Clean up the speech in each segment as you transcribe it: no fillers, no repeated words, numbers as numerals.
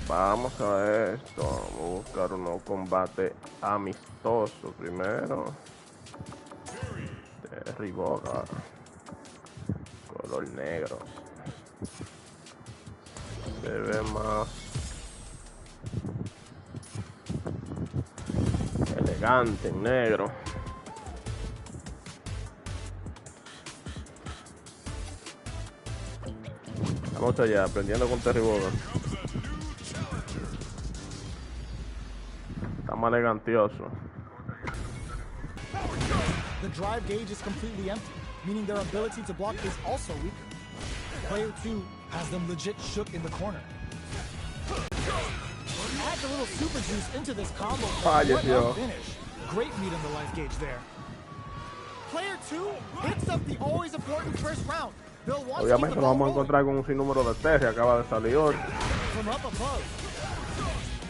Vamos a esto. Vamos a buscar unos combates amistosos primero. De Riboga. Color negro. Se ve más elegante en negro. Vamos allá, aprendiendo con Riboga. Está más elegantioso. The drive gauge is completely empty, meaning their ability to block is also weaker. Player 2 has them legit shook in the corner. Add a little super juice into this combo. What a finish. Great read on the life gauge there. Player 2 picks up the always important first round. Obviamente nos vamos a encontrar con un sinnúmero de Terry, acaba de salir hoy.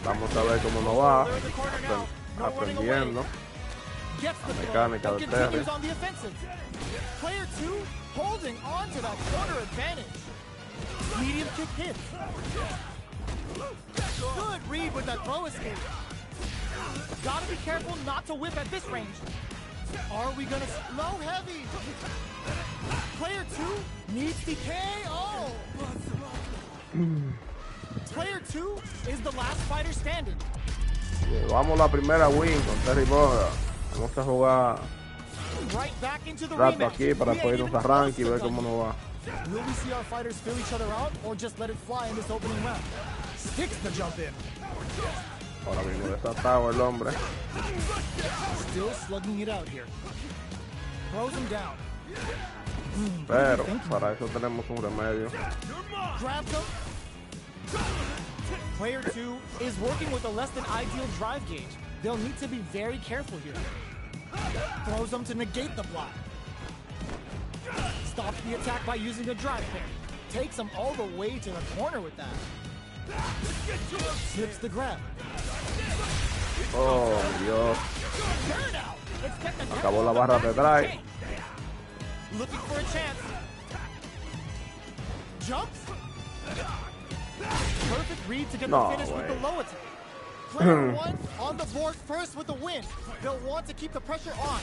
Vamos a ver cómo nos va aprendiendo la mecánica de Terry. Player 2 holding on to that corner advantage. Medium kick hit. Good read with that throw escape. Gotta be careful not to whip at this range. Are we gonna low heavy? Player 2 needs the KO. Player 2 is the last fighter standing. Vamos la primera win con Terry Boga. Vamos a jugar rato aquí para poder irnos a rank y ver cómo nos va. Will we see our fighters fill each other out or just let it fly in this opening round? Sticks the jump in. Ahora mismo desatado el hombre. Still slugging it out here. Throws him down. Pero para eso tenemos un remedio. Grabs him. Player 2 is working with a less than ideal drive gauge. They'll need to be very careful here. Throws him to negate the block. Stops the attack by using a drive pair. Takes him all the way to the corner with that. Slips the grab. Oh, Dios. Acabó la barra de drive. Looking for a chance. Jumps. Perfect read to get the finish with the low attack. Player 1 on the board first with the win. They'll want to keep the pressure on.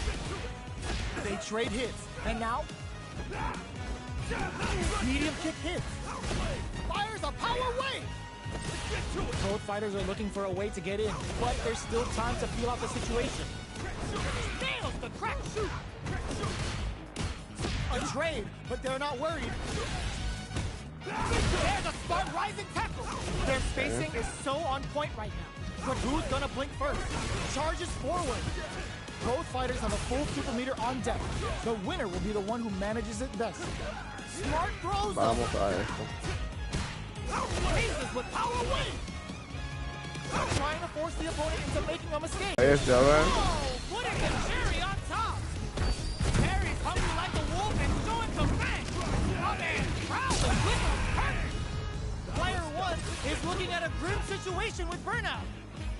They trade hits. And now, medium kick hits. Fires a power wave. Both fighters are looking for a way to get in, but there's still time to feel out the situation. Nails the crack shoot. A trade, but they're not worried. There's a smart rising tackle. Their spacing is so on point right now. But who's gonna blink first? Charges forward. Both fighters have a full super meter on deck. The winner will be the one who manages it best. Smart throws. Vamos a esto. With power wave. Trying to force the opponent into making a mistake. Este, a ver. Oh, putting the cherry on top. Terry's hungry like a wolf and showing some bang. Oh man, prowling with a turn. Player 1 is looking at a grim situation with burnout.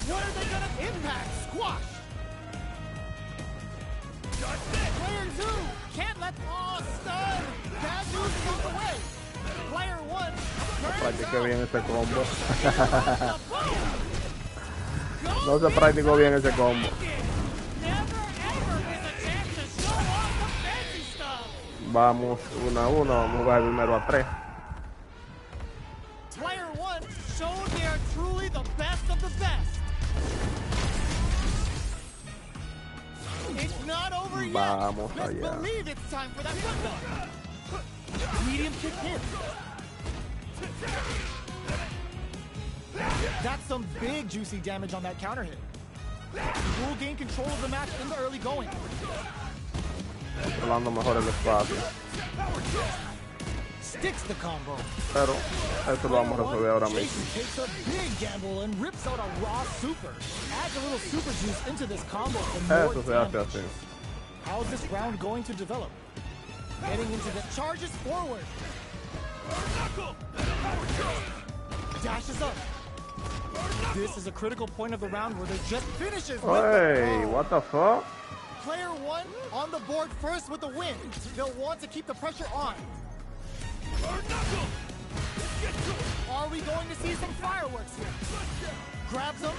What are they gonna impact? Squash. Player 2 can't let stun. Bad news comes away. Player 1 practiqué bien ese combo. No se practicó bien ese combo. Vamos 1-1, vamos a jugar primero a 3. Player 1 showed they are truly the best of the best. It's not over yet. Vamos Let's allá. believe it's time for that football. Medium kick hit. That's some big juicy damage on that counter hit. Will gain control of the match in the early going. Controlando mejor el espacio. Sticks the combo. Pero esto lo vamos a resolver ahora mismo. Takes a big gamble and rips out a raw super. Adds a little super juice into this combo for more Eso se hace damage. así. How's this round going to develop? Heading into the charges forward. Dashes up. This is a critical point of the round where there's just finishes. Hey, what the fuck? Player 1 on the board first with the win. They'll want to keep the pressure on. Are we going to see some fireworks here? grabs him.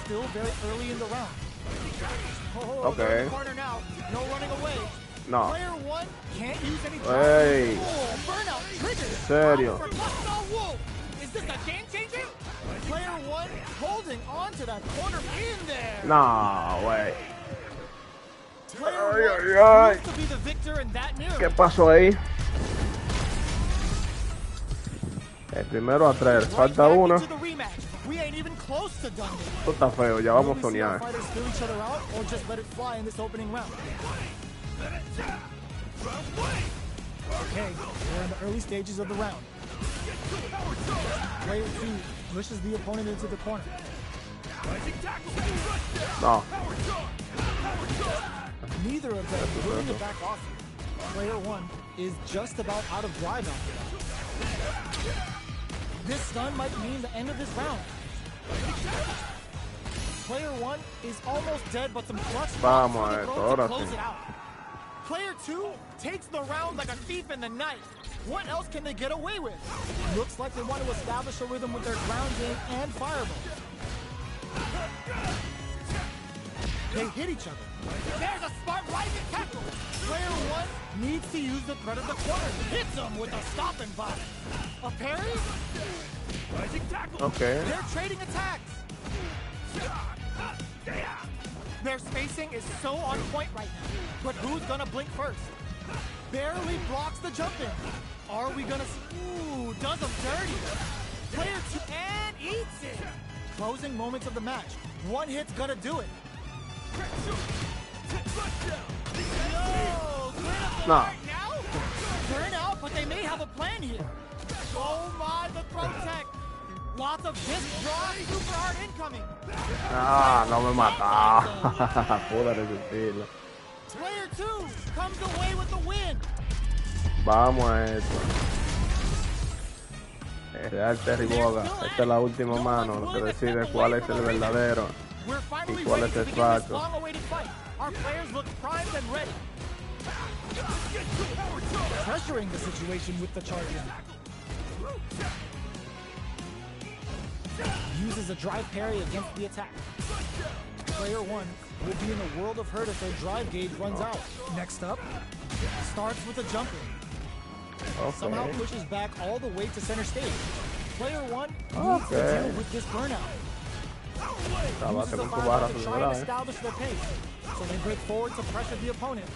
Still very early in the round. Oh, Okay. in the corner now. No running away. No. Player one can't use any Hey. oh, burnout triggered. Serio. Is this a game changer? Player one holding on to that corner in there. No, way. Player Ay. to be the victor in that near. ¿Qué pasó ahí? El primero a 3, falta uno. Esto está feo, ya vamos a soñar. Okay, we're in the early stages of the round. Player 2 pushes the opponent into the corner. No. Neither of them is willing to back off here. Player 1 is just about out of drive out there. This stun might mean the end of this round. Player 1 is almost dead, but some clutch to close it out. Player 2 takes the round like a thief in the night. What else can they get away with? Looks like they want to establish a rhythm with their ground game and fireball. They hit each other. There's a smart rising tackle. Player 1 needs to use the threat of the corner. Hits him with a stopping body. A parry? Rising tackle. Okay. They're trading attacks. Their spacing is so on point right now. But who's gonna blink first? Barely blocks the jump in. Are we gonna... Ooh, does him dirty. Player 2 and eats it. Closing moments of the match. One hit's gonna do it. No. Right now? Burn out, but they may have a plan here. Oh my, the throw tech. Lots of disc draw, super hard incoming. Ah, no me mata. Pude resistirlo. Player 2 comes away with the win. Vamos a esto. El Real Terry Boga. Esta es la última mano, lo que decide cuál es el verdadero y cuál es el falso. Our players look primed and ready. Pressuring the situation with the charge. Uses a drive parry against the attack. Player 1 will be in a world of hurt if their drive gauge runs out. Next up, starts with a jumper. Okay. Somehow pushes back all the way to center stage. Player 1 needs to deal with this burnout. Uses the fireball to try and establish their pace. So they break forward to pressure the opponent.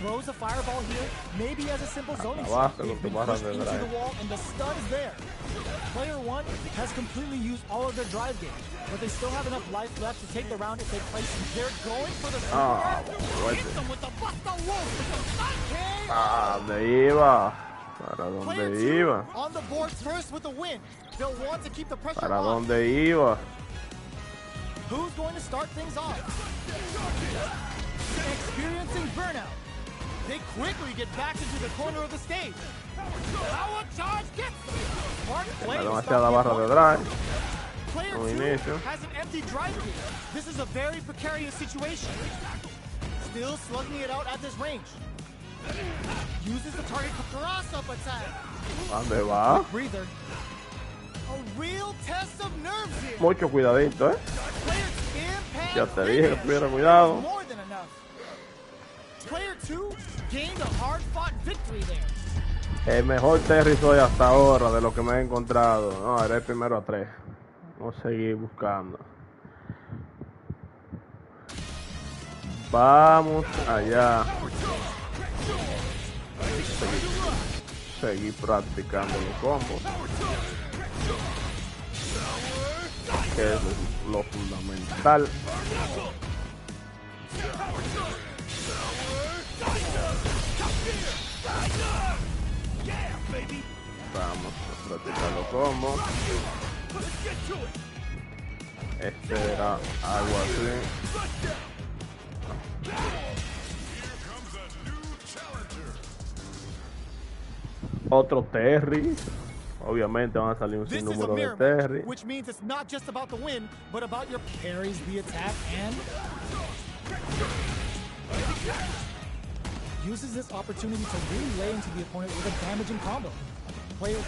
Throws a fireball here, maybe as a simple zoning shot. They've been pushed into the wall and the stun is there. Player 1 has completely used all of their drive gauge, but they still have enough life left to take the round if they place them. They're going for the super. Hits them with the Busta Wolf. ¿Dónde iba? ¿Para dónde iba? On the board first with the win. They'll want to keep the pressure ¿Para on. dónde iba? Who's going to start things off? Experiencing burnout. They quickly get back into the corner of the stage. Power charge gets them. Smart play to stop demasiada barra de drive. Player 2 has an empty drive gauge. This is a very precarious situation. Still slugging it out at this range. Uses the target cross-up attack. ¿Dónde va? Breather. A real test of nerves here. Mucho cuidadito, Ya te dije que tuviera cuidado. More than enough. Player 2 gained a hard-fought victory there. El mejor Terry soy hasta ahora de lo que me he encontrado. No, era el primero a 3. Vamos a seguir buscando. Vamos allá. Seguir practicando los combos. Que es lo fundamental. Vamos a practicar los combos. Este era algo así. Otro Terry. Obviamente van a salir un sinnúmero de Terry. Which means it's not just about the win, but about your parries, the attack, and uses this opportunity to really lay into the opponent with a damaging combo. player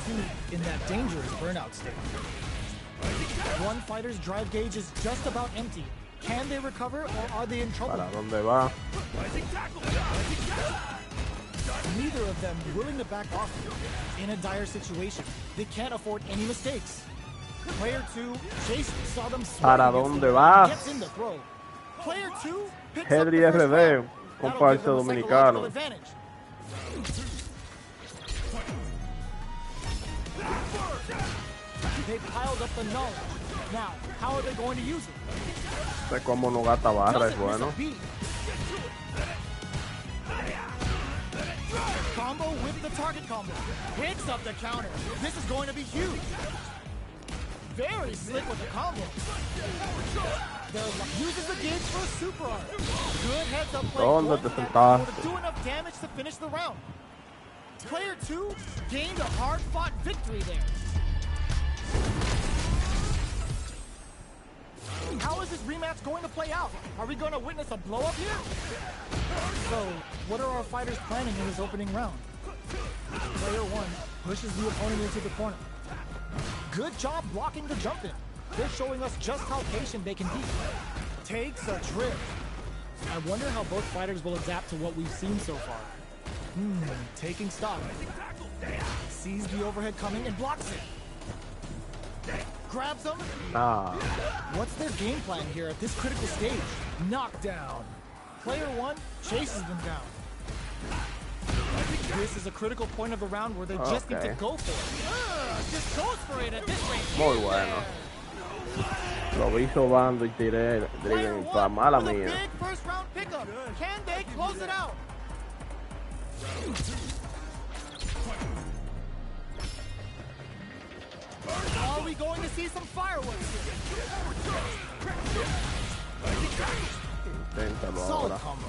2 in that dangerous burnout state. One fighter's drive gauge is just about empty. Can they recover or are they in trouble? ¿Para dónde va? Neither of them willing to back off in a dire situation. They can't afford any mistakes. Player 2, Chase saw them ¿Para dónde vas? gets in the throw. Player 2 picks Henry up the first RD, round. comparsa That'll give them a dominicano. psychological advantage. They piled up the knowledge. Now, how are they going to use it? Sé cómo no gasta barra, es bueno. Combo with the target combo. Picks up the counter. This is going to be huge. Very slick with the combo. Uses the gauge for a super art. Good heads up play. ¿Dónde te sentaste? Do enough damage to finish the round. Player 2 gained a hard-fought victory there. How is this rematch going to play out? Are we going to witness a blow-up here? So, what are our fighters planning in this opening round? Player 1 pushes the opponent into the corner. Good job blocking the jump in. They're showing us just how patient they can be. Takes a trip. I wonder how both fighters will adapt to what we've seen so far. Taking stock. Sees the overhead coming and blocks it. Grabs him. What's their game plan here at this critical stage? Knockdown. Player 1 chases them down. This is a critical point of the round where they just need to go for it. Just goes for it at this range. Muy bueno. Lo vi sobando y tiré Driven para mala mía. Big first round pickup. Can they close it out? Are we going to see some fireworks here? Inténtalo Solid ahora. combo.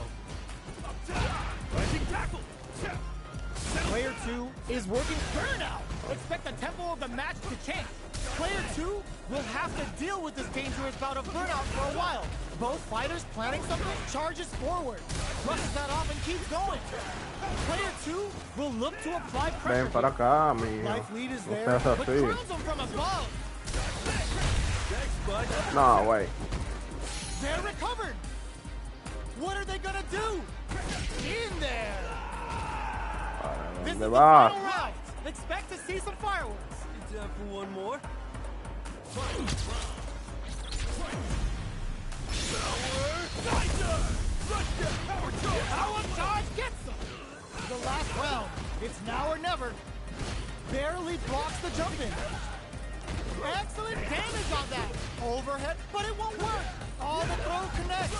Player 2 is working burnout. Expect the tempo of the match to change. Player 2 will have to deal with this dangerous bout of burnout for a while. Both fighters planning something, charges forward. Brushes that off and keeps going. Player 2 will look to apply pressure. Ven para acá, mijo. Life lead is No there, seas but así. crowns him from above. No, wait. They're recovered. What are they gonna do? In there. This is ¿Dónde the vas? final round. Expect to see some fireworks. You down for one more? Power charge gets them. The last round. It's now or never. Barely blocks the jump in. Excellent damage on that. Overhead, but it won't work. All the throw connects.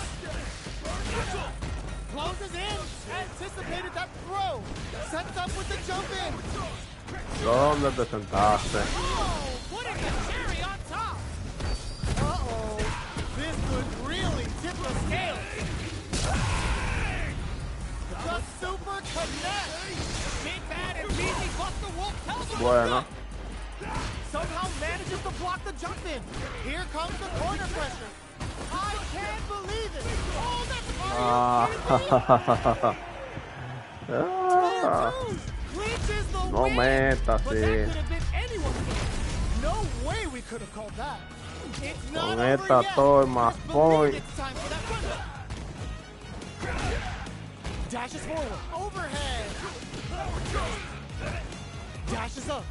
Closes in. Anticipated that throw. Sets up with the jump in. ¿Dónde te sentaste? Oh, putting the cherry on top. Uh-oh. This could really tip the scale. The super connect. Big Bad and Beezy Buster Wolf tells him Bueno. Somehow manages to block the jump in. Here comes the corner pressure. I can't believe it. Oh, that's funny. Clinches the No win. metas, But that sí. could have been anyone's game. No way we could have called that. It's not Con over esta yet. todo más Believe point. it's time for that run. Dashes forward. Overhead. Dashes up.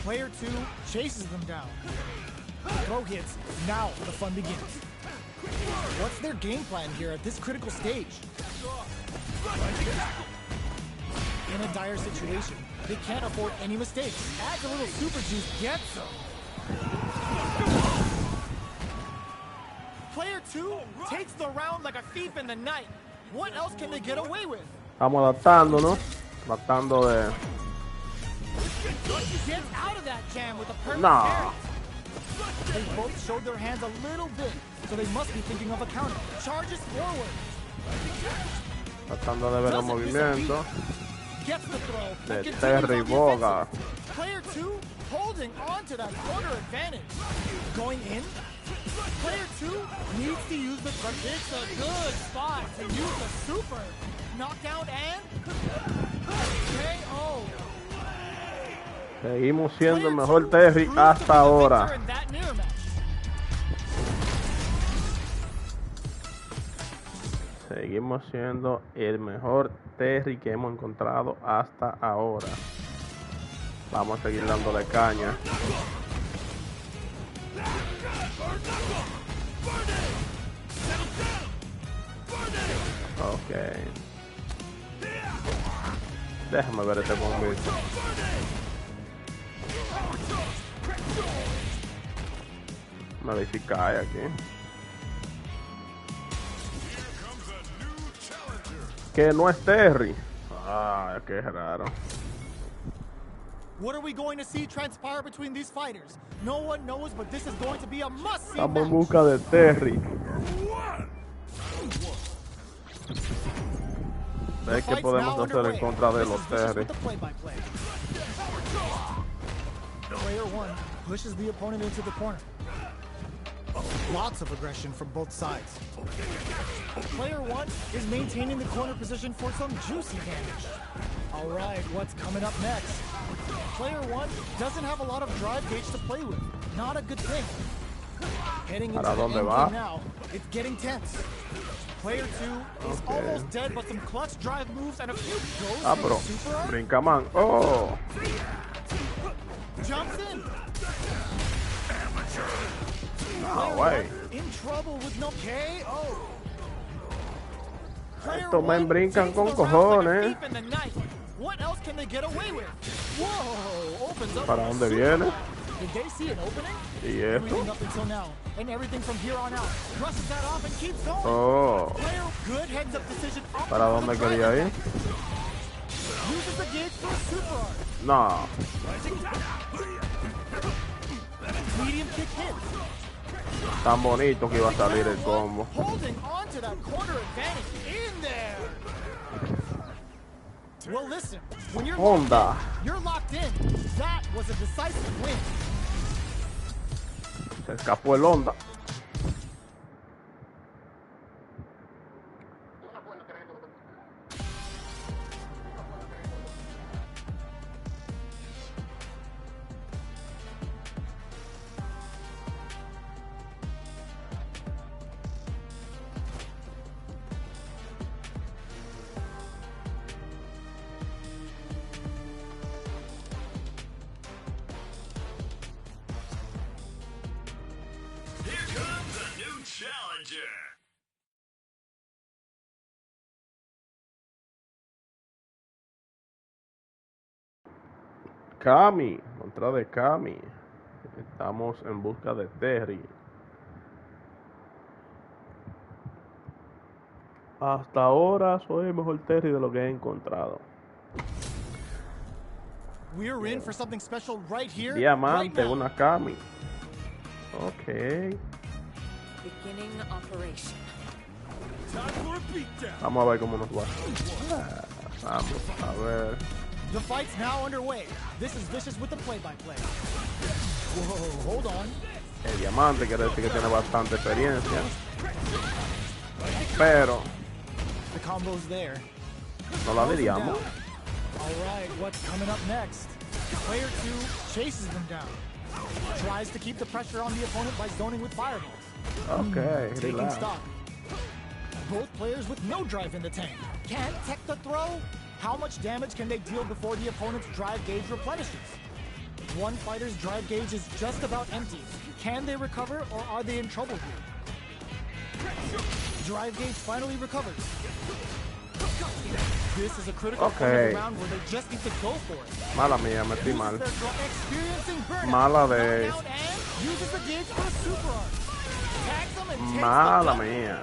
Player 2 chases them down. Throw hits. Now the fun begins. What's their game plan here at this critical stage? In a dire situation, they can't afford any mistakes. Adds a little super juice, gets them. Player 2 takes the round like a thief in the night. What else can they get away with? Estamos adaptando, ¿no? Tratando de... Gets out of that jam with a perfect Nah. parry. They both showed their hands a little bit, so they must be thinking of a counter. Charges forward. Tratando de ver los movimientos Gets the throw. de and continues Terry on the Boga. offensive. Player 2 holding on to that corner advantage. Going in. Player 2 needs to use the It's a good spot to use the super. Knockout and KO. Seguimos siendo el mejor Terry hasta ahora. Seguimos siendo el mejor Terry que hemos encontrado hasta ahora. Vamos a seguir dándole caña. Ok. Déjame ver este bombito. A ver si cae aquí. Que no es Terry. Ah, qué raro. What are we going to see transpire between these fighters? No one knows, but this is going to be a must-see Estamos en match. busca de Terry. Ve que podemos hacer en contra de los Terry. Player 1 pushes the opponent into the corner. Lots of aggression from both sides. Player 1 is maintaining the corner position for some juicy damage. All right, what's coming up next? Player 1 doesn't have a lot of drive gauge to play with. Not a good thing. Heading into the end game now, it's getting tense. Player 2 is almost dead, but some clutch drive moves and a few goes Bro, super art. brinca man. Oh. Jumps in. No way. In trouble with no KO. Estos men brincan con cojones. What else can they get away with? Whoa, opens up. ¿Para dónde viene? Did they see an opening? ¿Y Everything esto? up until now, and everything from here on out. Brushes that off and keeps going. Oh. Player, good heads up decision. ¿Para dónde quería ir? Uses the gauge for a super art. No. Medium kick hits. Tan bonito que iba a salir el combo. Holding on to that corner advantage in there. Well, listen, when you're Honda. you're locked in. That was a decisive win. Se escapó el Honda. Kami, contra de Kami. Estamos en busca de Terry. Hasta ahora soy el mejor Terry de lo que he encontrado. We're in for something special right here. Diamante, right now. una Kami. Ok. Beginning operation. Vamos a ver cómo nos va. Vamos a ver. The fight's now underway. This is Vicious with the play-by-play. Whoa, hold on. El Diamante quiere decir que tiene bastante experiencia. Pero The combo's there. no la diríamos. All right, what's coming up next? Player 2 chases them down. Tries to keep the pressure on the opponent by zoning with fireballs. Ok, Taking relax. stock. Both players with no drive in the tank. Can't tech the throw? How much damage can they deal before the opponent's drive gauge replenishes? One fighter's drive gauge is just about empty. Can they recover, or are they in trouble here? Drive gauge finally recovers. This is a critical point of the round where they just need to go for it. Mala mía, metí mal. Experiencing burnout. Mala de... Knockdown and uses the gauge for a super art. Tags them and takes Mala the mía.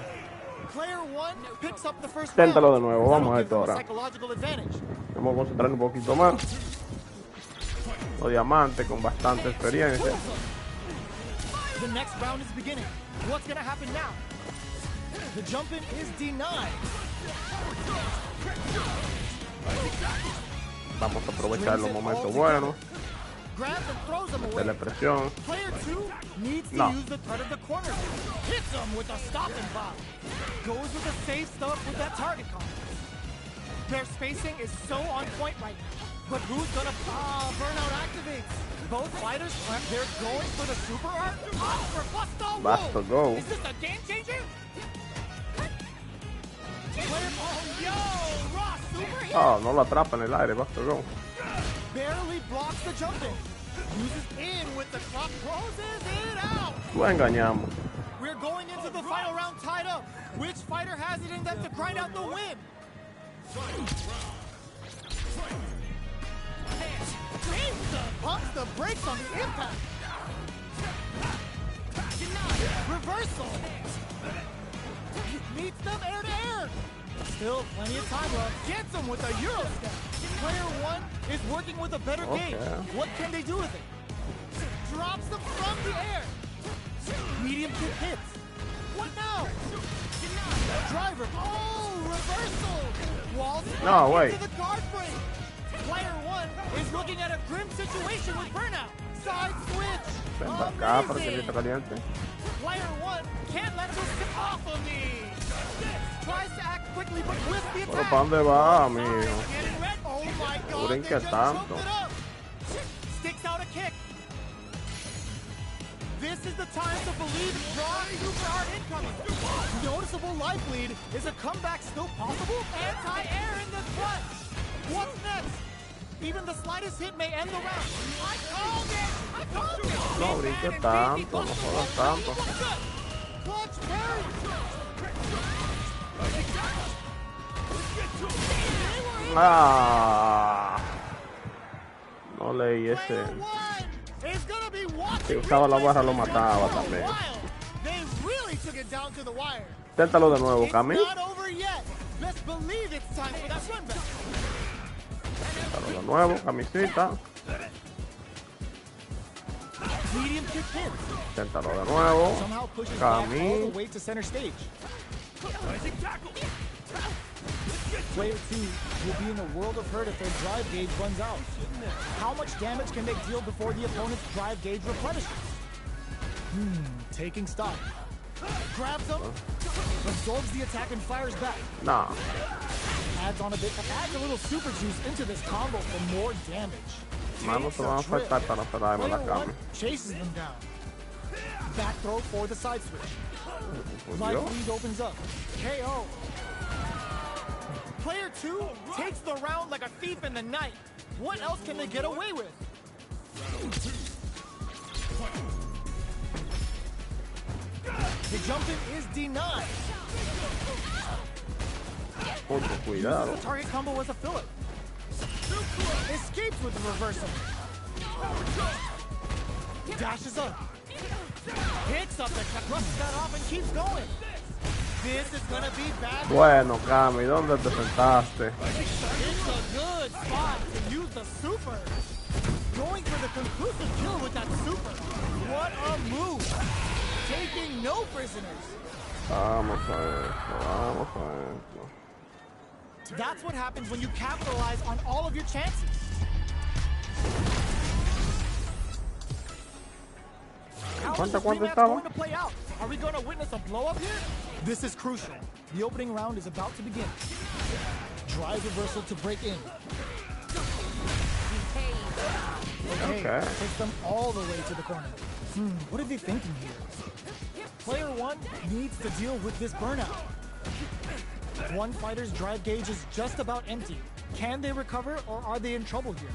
Player 1 picks up the first Téntalo round. de nuevo, vamos a That'll give esto them ahora. psychological advantage. Vamos a concentrarnos un poquito más. Los Diamantes con bastante experiencia. The next round is beginning. What's gonna happen now? The jump in is denied. Vamos a aprovechar los momentos buenos. Grabs and throws them De away. la presión. Player 2 needs to No. use the threat of the corner. Hits him with a stopping bomb. Goes with the safe stuff with that target combo. Their spacing is so on point right now. But who's gonna burnout activates? Both fighters, they're going for the super art. Oh, for Basta go. Is this a game changer? Yo, Ross, super hit. Oh, no lo atrapa en el aire, basta go. Barely blocks the jumping. Uses in with the clock, closes it out. Lo engañamos. We're going into the final round tied up. Which fighter has it in them to grind out the win? Pumps the brakes on the impact. Reversal. Meets them air to air. Still plenty of time left. Gets him with a Euro step. Player one is working with a better gauge. What can they do with it? Drops them from the air. Medium kick hits. What now? Driver. Oh, reversal. Walls No, wait. into the guard frame. Player one is looking at a grim situation with burnout. Side switch. Ven para acá para que no esté caliente. Player one can't let this get off of me. Tries to act quickly, but with the Pero attack. ¿para dónde va, amigo? Getting red. Oh my God! Duren They que just tanto. choked it up. Sticks out a kick. This is the time to believe in strong super art incoming. Noticeable life lead. Is a comeback still possible? Anti-air in the clutch. What's next? Even the slightest hit may end the round. I called it! I called it! No brinque tanto, no jodas tanto. Clutch parry! Ah, no leí ese. Player one is gonna be watching Si usaba la barra lo replays mataba for a también. while. They really took it down to the wire. Inténtalo de nuevo, It's Cami. not over yet. Best believe it's time for that run back. Inténtalo de nuevo, camisita. Medium kick hits. Inténtalo de nuevo. Somehow pushes back all the Cami. way to center stage. Player 2 will be in a world of hurt if their drive gauge runs out. How much damage can they deal before the opponent's drive gauge replenishes? Taking stock. Grabs him, absorbs the attack and fires back. Nah. Adds a little super juice into this combo for more damage. Manos se van a faltar para pegarme la Player Cami. 1 chases them down. Back throw for the side switch. Por Life Dios. lead opens up. KO. Player 2 takes the round like a thief in the night. What else can they get away with? The jump-in is denied. Mucho cuidado. The target combo was a filler. Escapes with the reversal. Dashes up. Picks up the crushes that off and keeps going. This is gonna be bad. Bueno, Cami, ¿dónde te sentaste? It's a good spot to use the super. Going for the conclusive kill with that super. What a move. Taking no prisoners. Vamos a esto, vamos a esto. That's what happens when you capitalize on all of your chances. How is this ¿Cuánto rematch estaba? going to play out? Are we going to witness a blow-up here? This is crucial. The opening round is about to begin. Drive reversal to break in. Okay. Takes them all the way to the corner. What are they thinking here? Player 1 needs to deal with this burnout. One fighter's drive gauge is just about empty. Can they recover or are they in trouble here?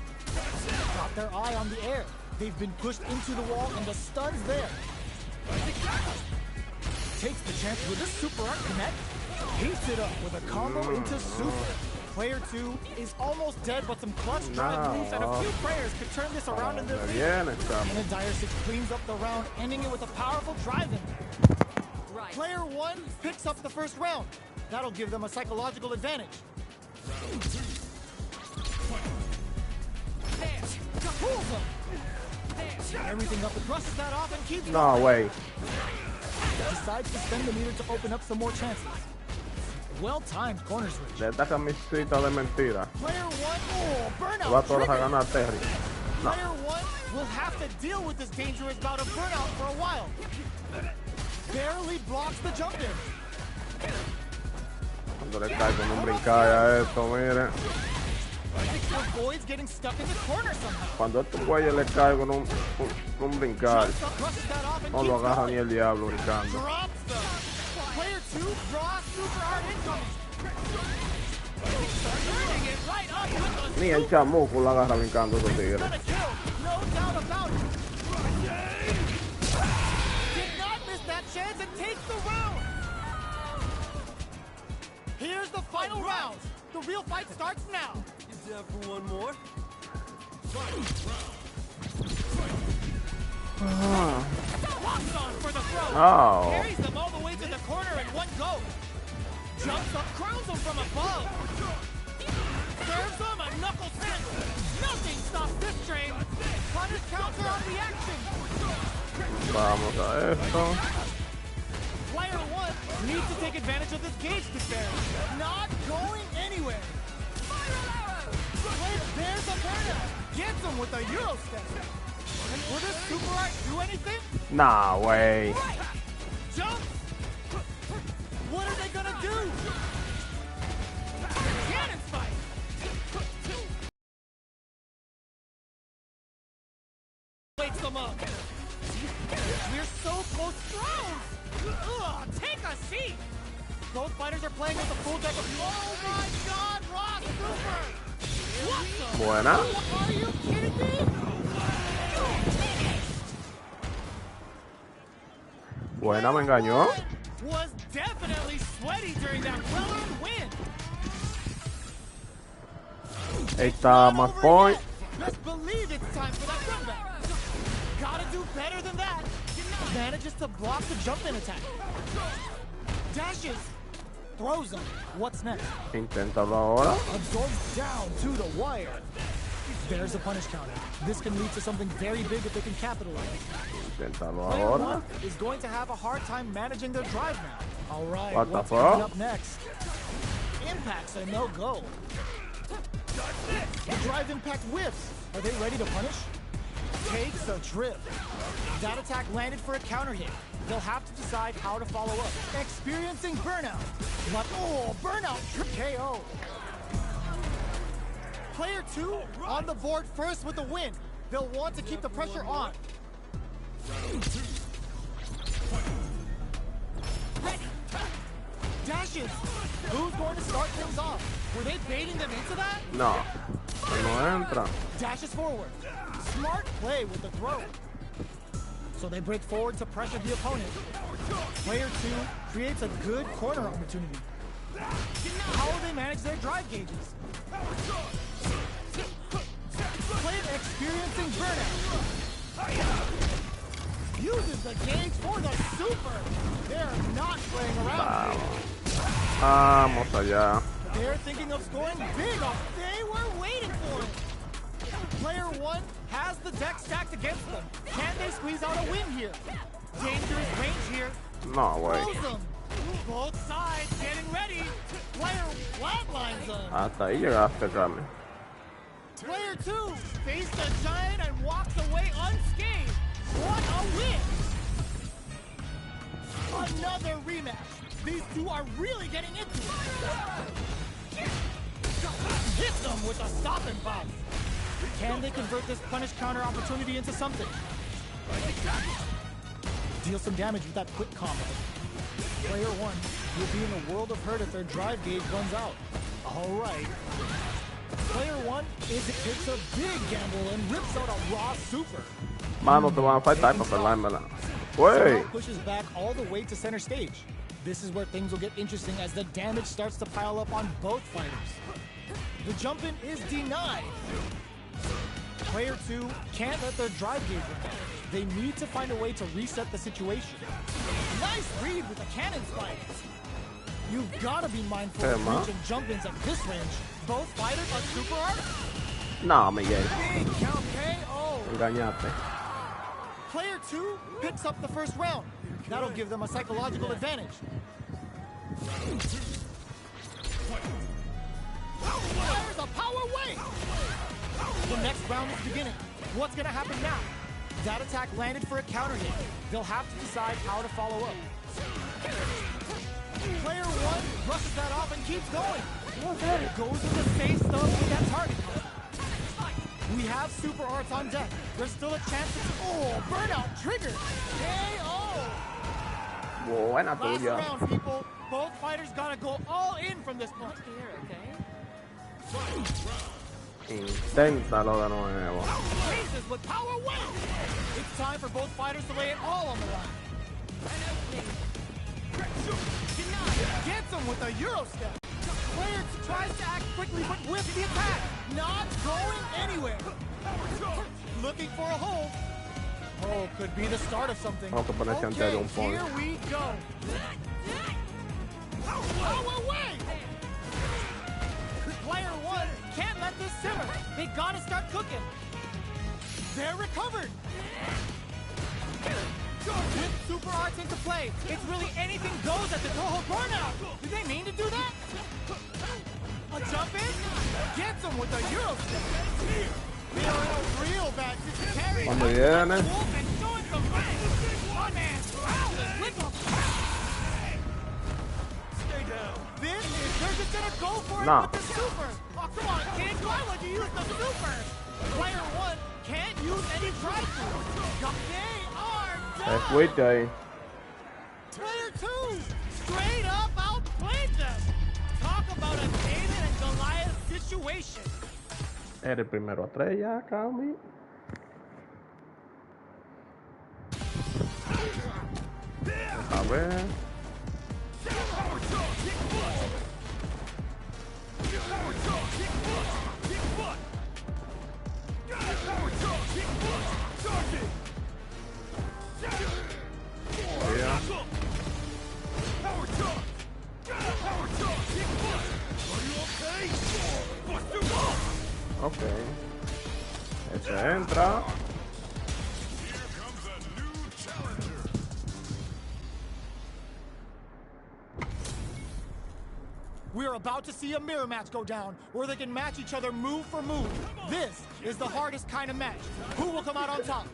Got their eye on the air. They've been pushed into the wall and the stun's there. Takes the chance with this super art connect. Heats it up with a combo into super. Player 2 is almost dead, but some clutch drive moves and a few prayers could turn this around in their favor. Viene, Cami. And a Dire 6 cleans up the round, ending it with a powerful drive-in. Right. Player 1 picks up the first round. That'll give them a psychological advantage. Pulls them. Everything up and brushes that off and keeps No, going. way. Decides to spend the meter to open up some more chances. Well-timed corner switch. De esta camisita de mentira. Player 1, oh, burnout. Va todas a triggered. ganar Terry. No. Player 1 will have to deal with this dangerous bout of burnout for a while. Barely blocks the jump in. Cuando le cae con un brincada a esto, mire. Avoids getting stuck in the corner somehow. Cuando a estos güeyes le cae con un brincar, Jumps up, brushes that off, and no lo keeps agarra going. ni el diablo brincando. Drops them. Player 2 draws super hard incoming. Turning it right up with the Ni el chamuco lo agarra brincando esos tigres. Gonna kill, no doubt about it. Did not miss that chance and takes the round. Here's the final round. The real fight starts now. Is that for one more? Locks on for the throw. Oh. Carries them all the way to the corner in one go. Jumps up, crowns them from above. Serves them a knuckle sandwich. Nothing stops this train. Punish counter on reaction. Vamos a esto. Player 1 needs to take advantage of this gauge disparity. Not going anywhere. There's a burnout. Gets him with a Euro step. And will this super art do anything? Nah, way. Jump! What are they gonna do? Cannon spike. Wakes them up. We're so close. Throws! Ugh, take a seat. Both fighters are playing with a full deck of. Oh my God, Ross Super! What the? Buena. Are you kidding me? Buena, me engañó. Was definitely sweaty during that well-earned win. Ahí está más point. Best believe it's time for that comeback. Gotta do better than that. Manages to block the jump-in attack. Dashes. Throws him. What's next? Inténtalo ahora. Absorbs down to the wire. There's a punish counter. This can lead to something very big if they can capitalize. Inténtalo Player ahora. 1 is going to have a hard time managing their drive now. All right, What the what's coming fuck? up next? Impact's a no-go. The drive impact whiffs. Are they ready to punish? Takes a trip. That attack landed for a counter hit. They'll have to decide how to follow up. Experiencing burnout. But oh, burnout KO. Player 2 on the board first with the win. They'll want to keep the pressure on. Dashes. Who's going to start things off? Were they baiting them into that? No. No entra. Dashes forward. Smart play with the throw. So they break forward to pressure the opponent. Player 2 creates a good corner opportunity. How will they manage their drive gauges? Player experiencing burnout. Uses the gauge for the super. They're not playing around. Vamos allá. They're thinking of scoring big. They were waiting for it. Player 1 has the deck stacked against them. Can they squeeze out a win here? Dangerous range here. No, way. Throws them. Both sides getting ready. Player flatlines them. Hasta ahí llegaste, Carmen. Player 2 faced a giant and walked away unscathed. What a win! Another rematch. These two are really getting into it. Hit them with a stop and bounce. Can they convert this punish counter opportunity into something? Deal some damage with that quick combo. Player 1 will be in a world of hurt if their drive gauge runs out. All right. Player 1 takes a big gamble and rips out a raw super. Mano, te van a faltar para pelármela. Somehow Wey. pushes back all the way to center stage. This is where things will get interesting as the damage starts to pile up on both fighters. The jump-in is denied. Player 2 can't let their drive gauge run out. They need to find a way to reset the situation. Nice read with a cannon spike. You've got to be mindful of man. reaching jump-ins at this range. Both fighters are super hard. No, Miguel. Big count KO. Engañaste. Player 2 picks up the first round. That'll give them a psychological advantage. There's a power wave! The next round is beginning. What's gonna happen now? That attack landed for a counter hit. They'll have to decide how to follow up. Player 1 brushes that off and keeps going. Goes with the safe stuff with that target. We have super arts on deck. There's still a chance to... Oh, burnout trigger. KO. Buena Last tuya. round, people. Both fighters gotta go all in from this point. Here, okay? Inténtalo de nuevo. Jesus with power win. It's time for both fighters to lay it all on the line. Gets him with a Euro step. Player tries to act quickly, but with the attack. Not going anywhere. Looking for a hole. Oh, could be the start of something. Vamos a ponerse antes de un point. Here we go. Oh, away! Player one can't let this simmer. They gotta start cooking. They're recovered. With super arts into play, it's really anything goes at the Toho burnout. Did they mean to do that? A jump in? Gets him with a Euro step. They are in a real bad situation. Cuando viene. Wolf and showing some rank. One man prowling with a Stay down. This is, they're just gonna go for it Nah. with the super. Oh, come on, kids, why would you use the super? Player one can't use any try-to. They are Te done. fuiste ahí. Player two straight up outplayed them. Talk about a David and Goliath situation. Eres el primero a 3 ya, Cami. A ver. Yeah. Ok. Ese entra. We're about to see a mirror match go down, where they can match each other move for move. This is the hardest kind of match. Who will come out on top?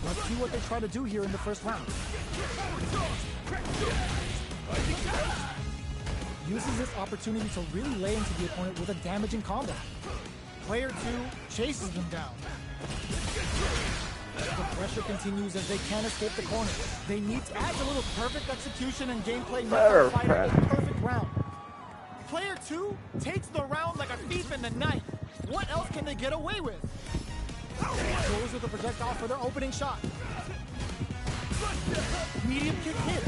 Let's see what they try to do here in the first round. Uses this opportunity to really lay into the opponent with a damaging combo. Player two chases them down. The pressure continues as they can't escape the corner. They need to add a little perfect execution and gameplay make the fighter a perfect round. Player two takes the round like a thief in the night. What else can they get away with? Goes with the projectile for their opening shot. Medium kick hit.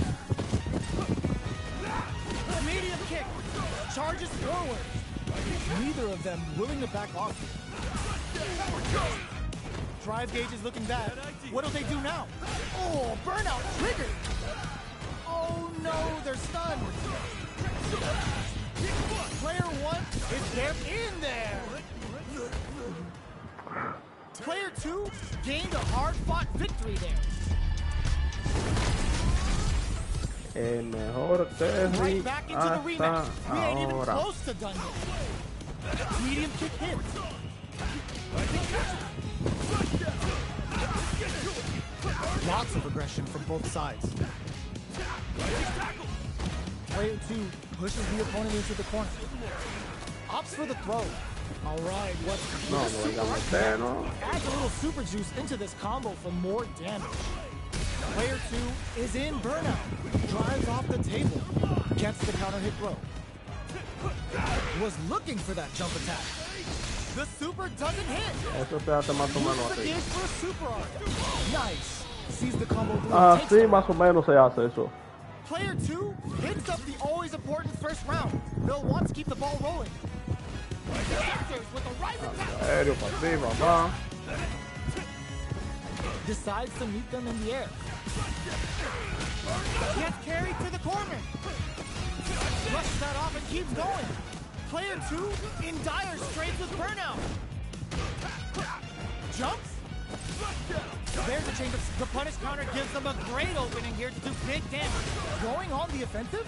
Medium kick. Charges forward. Neither of them willing to back off. Drive gauge is looking bad. What do they do now? Oh, burnout triggered. Oh no, they're stunned. Player one is there in there. Player two gained a hard-fought victory there. El mejor Terry Right back into the rematch. hasta We ain't even ahora. close to done yet. Medium kick hit. Lots of aggression from both sides. Player two pushes the opponent into the corner. Opts for the throw. All right, what's No, no venga a meter, ¿no? adds a little super juice into this combo for more damage. Player two is in burnout. Drives off the table. Gets the counter hit throw. Was looking for that jump attack. The super doesn't hit. Eso se hace más o menos Uses the así. gauge for a super art. Nice. Sees the combo through. Takes Así it. más o menos se hace eso. Player two picks up the always important first round. They'll want to keep the ball rolling. Answers with a right attack. Aéreo para arriba, va. Decides to meet them in the air. Gets carried to the corner. Flushes that off and keeps going. Player two in dire straits with burnout. Jumps. There's a change of the punish counter gives them a great opening here to do big damage. Going on the offensive.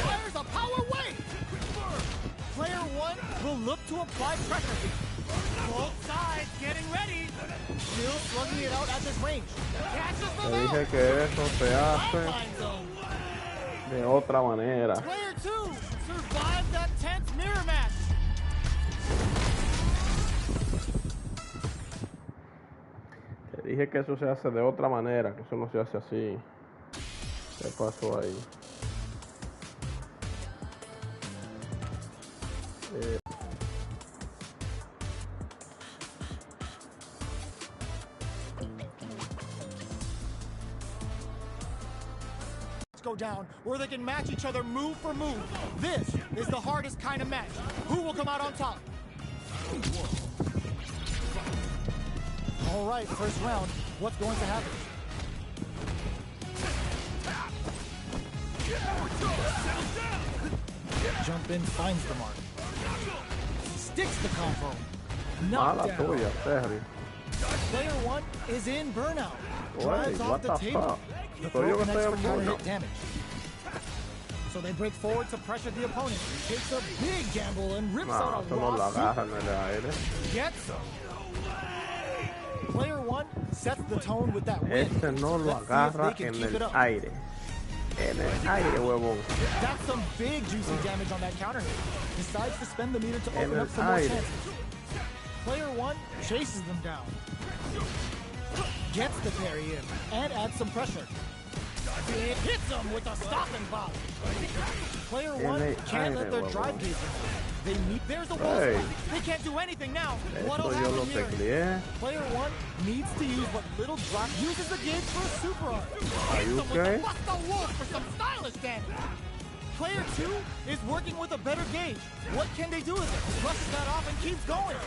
Fires a power wave. Player one will look to apply pressure. Both sides getting ready. Still slugging it out at this range. Catches Te them dije out. que eso se hace. Outline zone. de otra manera. Player 2 survived that tense mirror match. Te dije que eso se hace de otra manera, que eso no se hace así. ¿Qué pasó ahí? Go down where they can match each other move for move. This is the hardest kind of match. Who will come out on top? All right, first round. What's going to happen? Jump in, finds the mark. Sticks the combo. Mala Knockdown. tuya, Terry. Player 1 is in burnout. Wait, Drives off what the the table. fuck? The Soy yo throw que connects estoy for en counter burnout. hit damage. So they break forward to pressure the opponent. Takes a big gamble and rips No, out a eso no la raw agarra super. en el aire. Gets him. Player 1 sets the tone with that win. Ese no lo Let's see if agarra they can en keep it el up. aire. En el aire, huevón. That's some big juicy damage on that counter hit. Decides to spend the meter to open el up some more aire. chances. Player 1 chases them down. Gets the parry in and adds some pressure. It hits them with a stopping bomb. Player 1 can't let their drive gauge in. They meet. There's a wall Hey. spot. They can't do anything now. Esto What'll yo lo happen here? tecleé. Player 1 needs to use what little drop uses the gauge for a super art. Are you okay? Bust the wolf for some stylish damage. Player 2 is working with a better gauge. What can they do with it? Brushes that off and keeps going.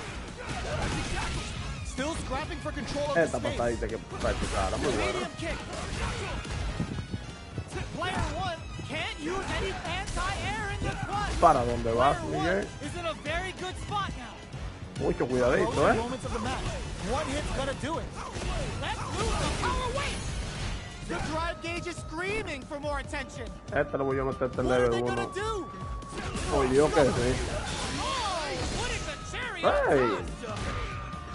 Still scrapping for control of the Esta space. patadita que practicara, muy buena. Medium kick. Player 1 can't use any anti-air in the clutch. ¿Para dónde vas, Player 1 Miguel? is in a very good spot now. Mucho cuidadito, Closing ¿eh? moments of the match. One hit's gonna do it. Let's move the power weight. The drive gauge is screaming for more attention. Este lo voy a meter este What are level they 1. gonna do? Oye, yo qué sé. Oh, putting the cherry Hey. on top.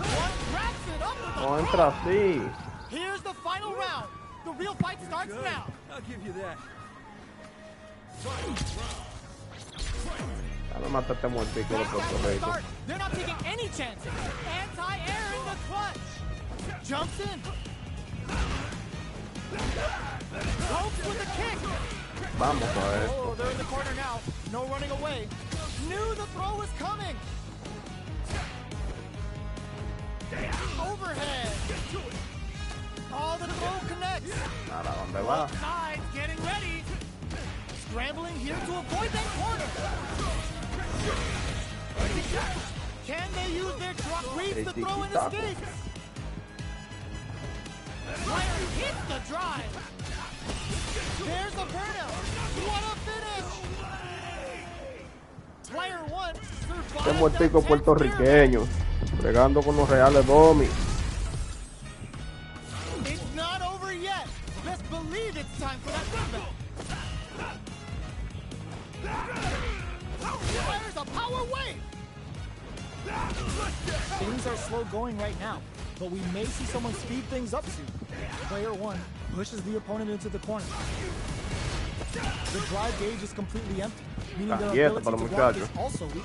One wraps it up with No a entra throw. así. Here's the final round. The real fight starts now. I'll give you that. Dame matar este muertico de Back Puerto at the Rico. start. They're not taking any chances. Anti-air in the clutch. Jumps in. Hopes with a kick. Vamos a ver. Oh, they're in the corner now. No running away. Knew the throw was coming. Overhead. Oh, the throw connects. ¿Para dónde va? Both sides getting ready. Scrambling here to avoid that corner. Can they use their drop reads the throw and Tiki-taka. escapes? Player hits the drive. There's a burnout. What a finish. Player 1 survived Este that muertico tense puertorriqueño. Bregando con los reales domi. It's not over yet. Best believe it's time for that comeback. Fires a power wave. Things are slow going right now, but we may see someone speed things up soon. Player 1 pushes the opponent into the corner. The drive gauge is completely empty, meaning their Quieta ability para to los block is muchachos. also weak.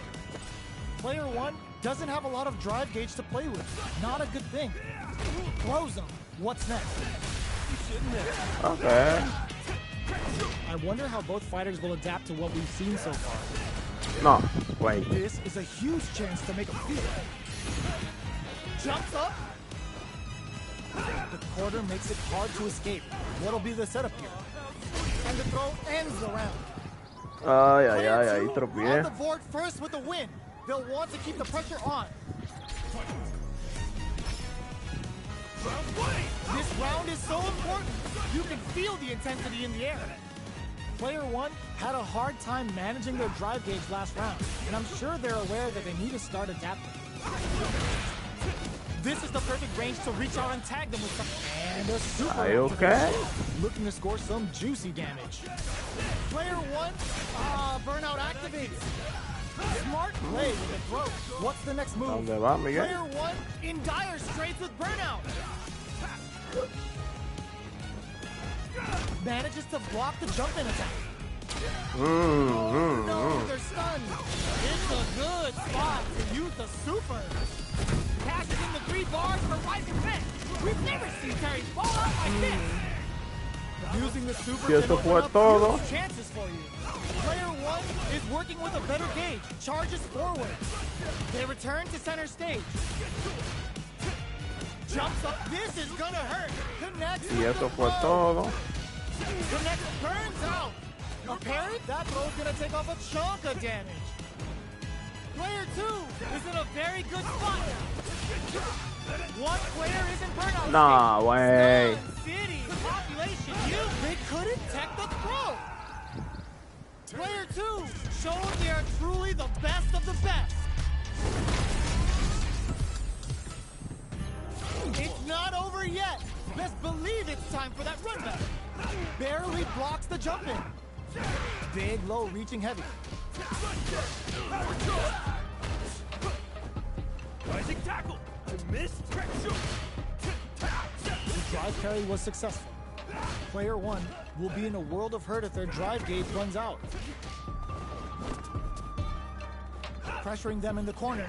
Player 1 doesn't have a lot of drive gauge to play with. Not a good thing. Throws him. What's next? Okay. I wonder how both fighters will adapt to what we've seen so far. No, wait. This is a huge chance to make a field. Jumps up. The quarter makes it hard to escape. What'll be the setup here? And the throw ends the round. Ay, ay, Player ay, ahí 2 tropié. on the board first with the win. They'll want to keep the pressure on. This round is so important. You can feel the intensity in the air. Player 1 had a hard time managing their drive gauge last round, and I'm sure they're aware that they need to start adapting. This is the perfect range to reach out and tag them with something. And a super Are you activation. okay? Looking to score some juicy damage. Player 1, burnout activates. Smart play with the throw. What's the next move? ¿Dónde va, Miguel? Player 1 in dire straits with burnout. Manages to block the jump in attack. No, they're stunned. It's a good spot to use the super. Cashes in the 3 bars for rising fence. We've never seen Terry fall out like this. Using the super Y eso can fue open up todo. huge chances for you. Player 1 is working with a better gauge. Charges forward. They return to center stage. Jumps up. This is gonna hurt. Connects Y with eso the fue throw. todo. Connects, burns out. A parry? That throw's gonna take off a chunk of damage. Player 2 is in a very good spot now. One player is in burnout Nah, state. way. Stun City population used. They couldn't tech the throw. Player 2 showing they are truly the best of the best. It's not over yet. Best believe it's time for that run back. Barely blocks the jump in. Big, low, reaching heavy. Rising tackle to miss. The drive parry was successful. Player 1 will be in a world of hurt if their drive gauge runs out. Pressuring them in the corner.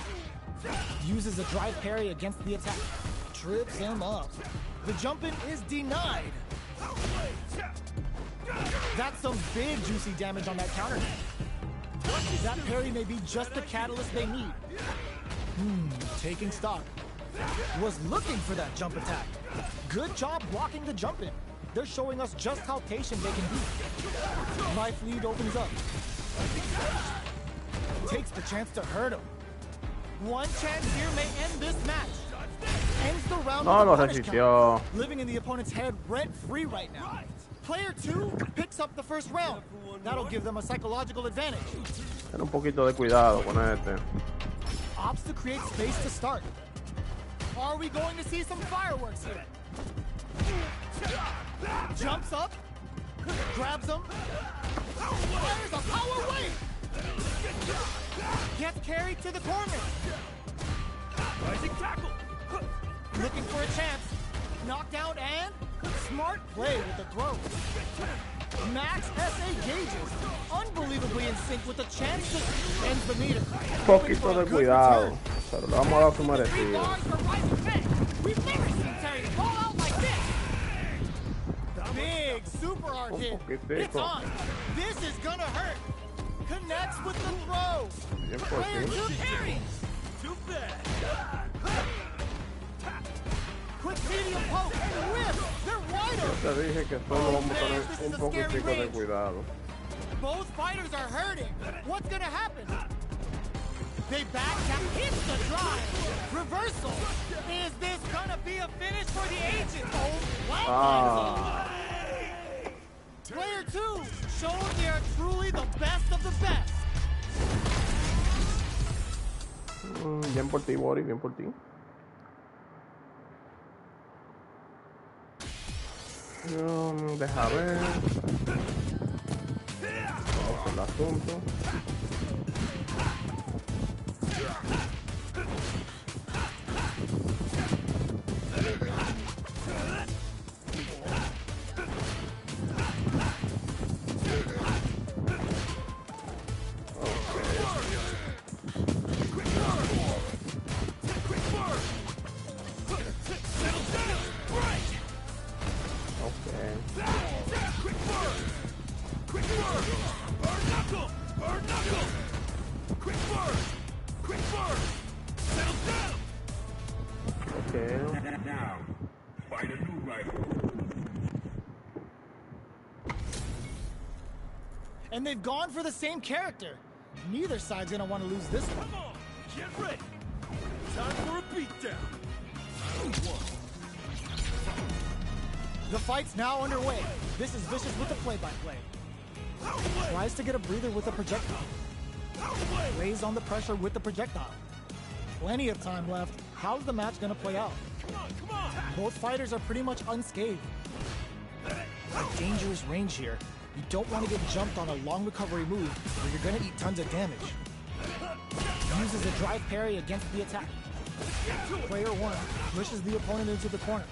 Uses a drive parry against the attack. Trips him up. The jump in is denied. That's some big juicy damage on that counter. That parry may be just the catalyst they need. Taking stock. Was looking for that jump attack. Good job blocking the jump in. They're showing us just how patient they can be. Life lead opens up. Takes the chance to hurt him. One chance here may end this match. Ends the round No with lo a punish resistió. count. Living in the opponent's head rent-free right now. Player 2 picks up the first round. That'll give them a psychological advantage. Ten un poquito de cuidado con este. Opts to create space to start. Are we going to see some fireworks here? Jumps up, grabs him, fires a power wave. Gets carried to the corner. Rising tackle. Looking for a chance. Knockdown and Smart play with the throw. Max SA gauges. unbelievably in sync with the chance to Ends the meter. Un poquito de cuidado. Pero le vamos a dar su 3 merecido. bars for rising fence. We've never seen Terry fall out like this. Big super hard Un hit. poquitico. It's on. This is gonna hurt. Connects with the throw. Bien por Player ti. 2 parries. Too bad. Quick medium poke and whip. They're wide Te open. dije que solo vamos a tener un poquitico de cuidado. Both fighters are hurting. What's gonna happen? They back tap, hits the drive. Reversal. Is this gonna be a finish for the agent? Ah. Player 2 showing they are truly the best of the best. Bien por ti, Boris, bien por ti. Deja ver. Vamos al asunto. And they've gone for the same character. Neither side's gonna want to lose this one. Come on, get ready. Time for a beatdown. The fight's now underway. This is Vicious with the play-by-play. Tries to get a breather with a projectile. Lays on the pressure with the projectile. Plenty of time left. How's the match gonna play out? Come on. Both fighters are pretty much unscathed. A dangerous range here. You don't want to get jumped on a long recovery move or you're gonna eat tons of damage. Uses a drive parry against the attack. Player 1 pushes the opponent into the corner.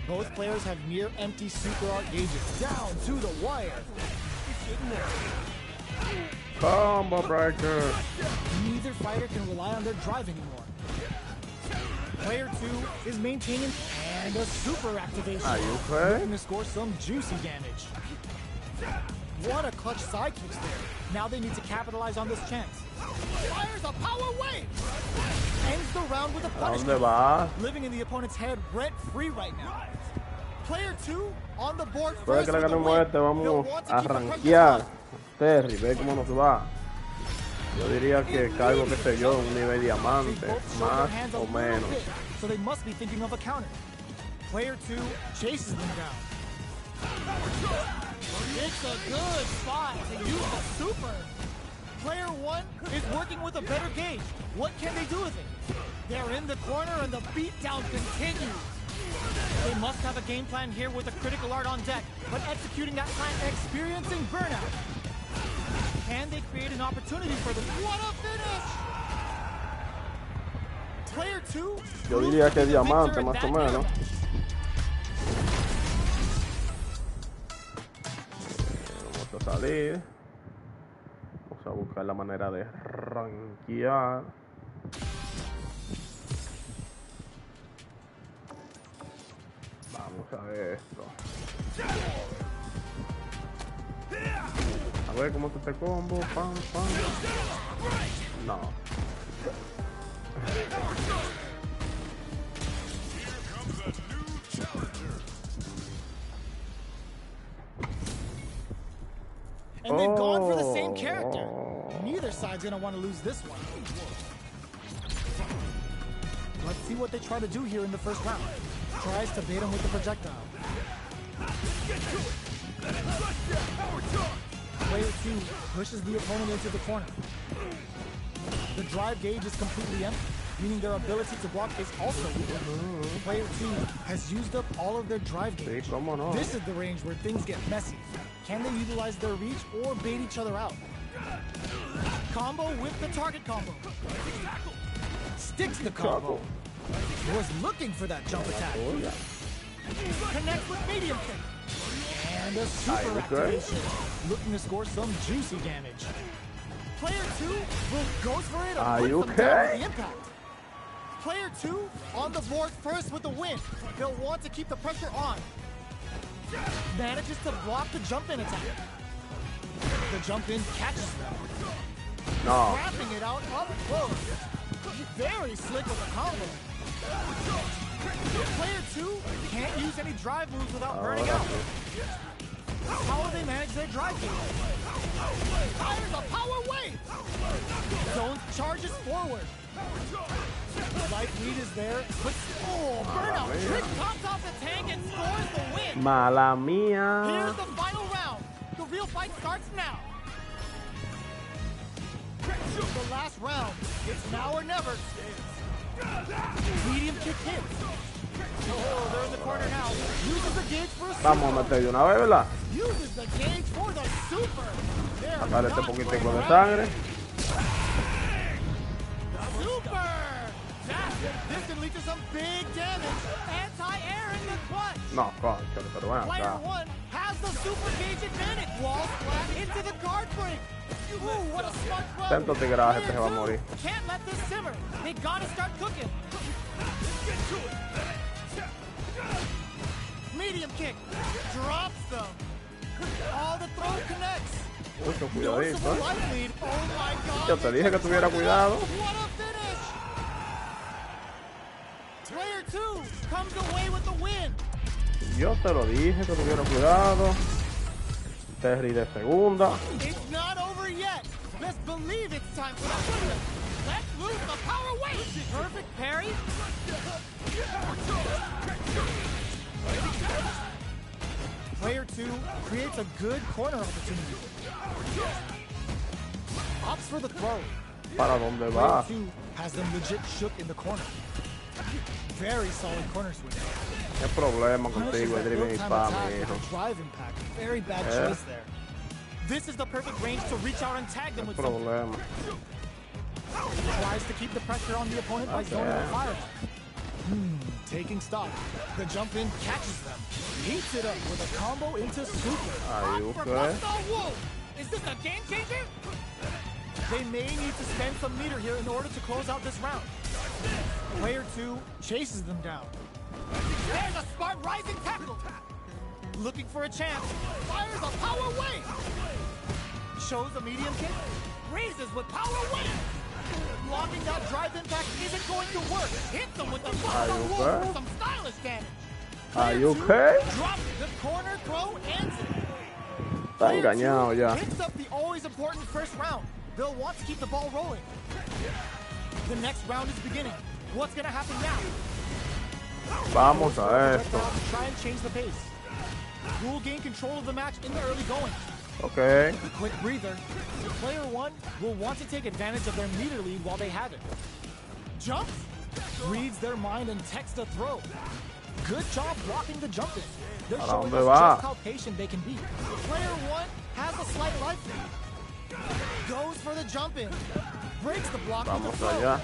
Both players have near empty super art gauges. Down to the wire. Combo breaker. Neither fighter can rely on their drive anymore. Player 2 is maintaining and a super activation. Are you okay? Looking to score some juicy damage. What a clutch sidekicks there. Now they need to capitalize on this chance. Fires a power wave. Ends the round with a ¿Dónde punishment. va? Living in the opponent's head rent free right now. Player 2 on the board Puede first que le with the ganemos win. este. He'll Vamos want to a keep the pressure rankear. on. Terry, ve cómo nos va. Yo diría que caigo, qué sé yo, un nivel diamante, They both show their más hands a o little menos. bit, so they must be thinking of a counter. Player 2 chases them down. It's a good spot to use the super. Player 1 is working with a better gauge. What can they do with it? They're in the corner and the beatdown continues. They must have a game plan here with a critical art on deck, but executing that plan experiencing burnout. Can they create an opportunity for them? What a finish! Player 2. Yo diría que diamante, más o menos. Vamos a salir. Vamos a buscar la manera de rankear. Vamos a ver esto. A ver cómo se te combo. Pam, pam. No. And they've gone for the same character. Neither side's gonna want to lose this one. Let's see what they try to do here in the first round. Tries to bait him with the projectile. Player 2 pushes the opponent into the corner. The drive gauge is completely empty, meaning their ability to block is also weak. Player 2 has used up all of their drive gauge. Sí, cómo no. This is the range where things get messy. Can they utilize their reach or bait each other out? Combo with the target combo. Sticks the combo. Was looking for that jump attack. Connects with medium kick. And a super activation. Looking to score some juicy damage. Player 2 goes for it and puts them down with the impact. Player 2 on the board first with the win. They'll want to keep the pressure on. Manages to block the jump-in attack. The jump-in catches them. No. Wrapping it out up close. Very slick with the combo. Player 2 can't use any drive moves without burning out. How will they manage their drive game? Fires a power wave! Zone charges forward. Light lead is there, but burnout trick tops off the tank and scores the win. Mala mía. Here's the final round. The real fight starts now. The last round. It's now or never. Medium kick hits. Oh, they're in the corner now. Uses the gauge for a super. Vamos a meter de una vez, ¿verdad? Uses the gauge for the super. Sacar este poquitico de sangre. Super! This can lead to some big damage. Anti-air in the clutch. No, concha, pero bueno, Player acá. 1 has the super gauge advantage. Wall splat into the card break. Ooh, what a smart throw. Tanto tigraje este se va a morir. Can't let this simmer. They gotta start cooking. Medium kick. Drops them. All the throw connects. Mucho cuidadito, Noticeable ¿eh? light lead. Oh my god. Yo te dije que tuviera cuidado. What a finish. Player 2 comes away with the win. Yo te lo dije que tuviera cuidado. Terry de segunda. It's not over yet. Let's believe it's time for that win. Let's lose the power wave. Perfect parry. Player 2 creates a good corner opportunity. Opts for the throw. ¿Para dónde Player va? 2 has them legit shook in the corner. Very solid corner swing. ¿Qué problema Punishes contigo, that Dreaming real-time Spam, attack with hijo? a drive impact. Very bad choice there. This is the perfect range to reach out and tag them ¿Qué with something. problema? Tries to keep the pressure on the opponent by zoning the fire. Taking stock. The jump in catches them. Heats it up with a combo into super. Are you okay? Is this a game changer? They may need to spend some meter here in order to close out this round. Player 2 chases them down. There's a smart rising tackle. Looking for a chance. Fires a power wave. Shows a medium kick. Raises with power wave. Blocking that drive impact isn't going to work. Hits them with the Are you buffalo okay? for some stylish damage. Are you okay? Drops the corner throw ends it. Está engañado ya. Picks up the always important first round. They'll want to keep the ball rolling. The next round is beginning. What's going to happen now? Vamos a esto. Try and change the pace. We'll gain control of the match in the early going. Okay. A quick breather. Player 1 will want to take advantage of their meter lead while they have it. Jumps. Reads their mind and texts a throw. Good job blocking the jump in. They're showing us just how patient they can be. Player 1 has a slight life lead. Goes for the jump in. Breaks the block with the Vamos throw. allá.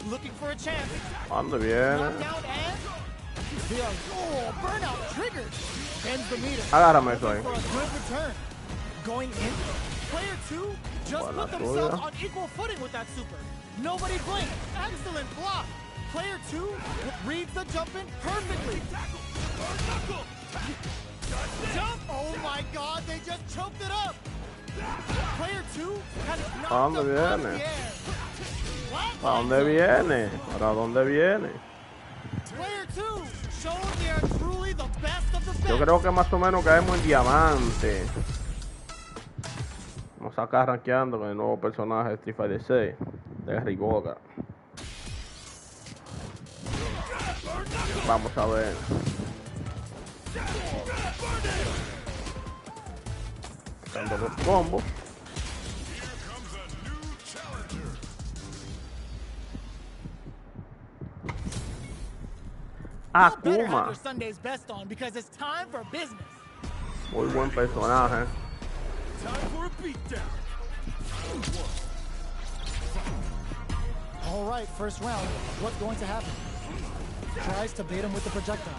Looking for a chance. ¿Dónde viene? Knockdown and... burnout triggered. Bends the meter. Agárrame eso ahí. For a good return. Going in. Player 2 just Buena put themselves tuya. on equal footing with that super. Nobody blinked. Excellent block. Player 2 reads the jump in perfectly. Jump! Oh my God, they just choked it up. Player 2 has knocked ¿Dónde them out of viene? the air. ¿Para dónde viene? ¿Para dónde viene? Player 2 showing they are truly the best of the best. Yo creo que más o menos caemos en diamante. Vamos acá rankeando con el nuevo personaje de Street Fighter 6 de Rigoga. Vamos a ver. Dando los combos. You better have Akuma. your Sunday's best on because it's time for business. Muy buen personaje. Time for a beatdown. All right, first round. What's going to happen? Tries to bait him with the projectile.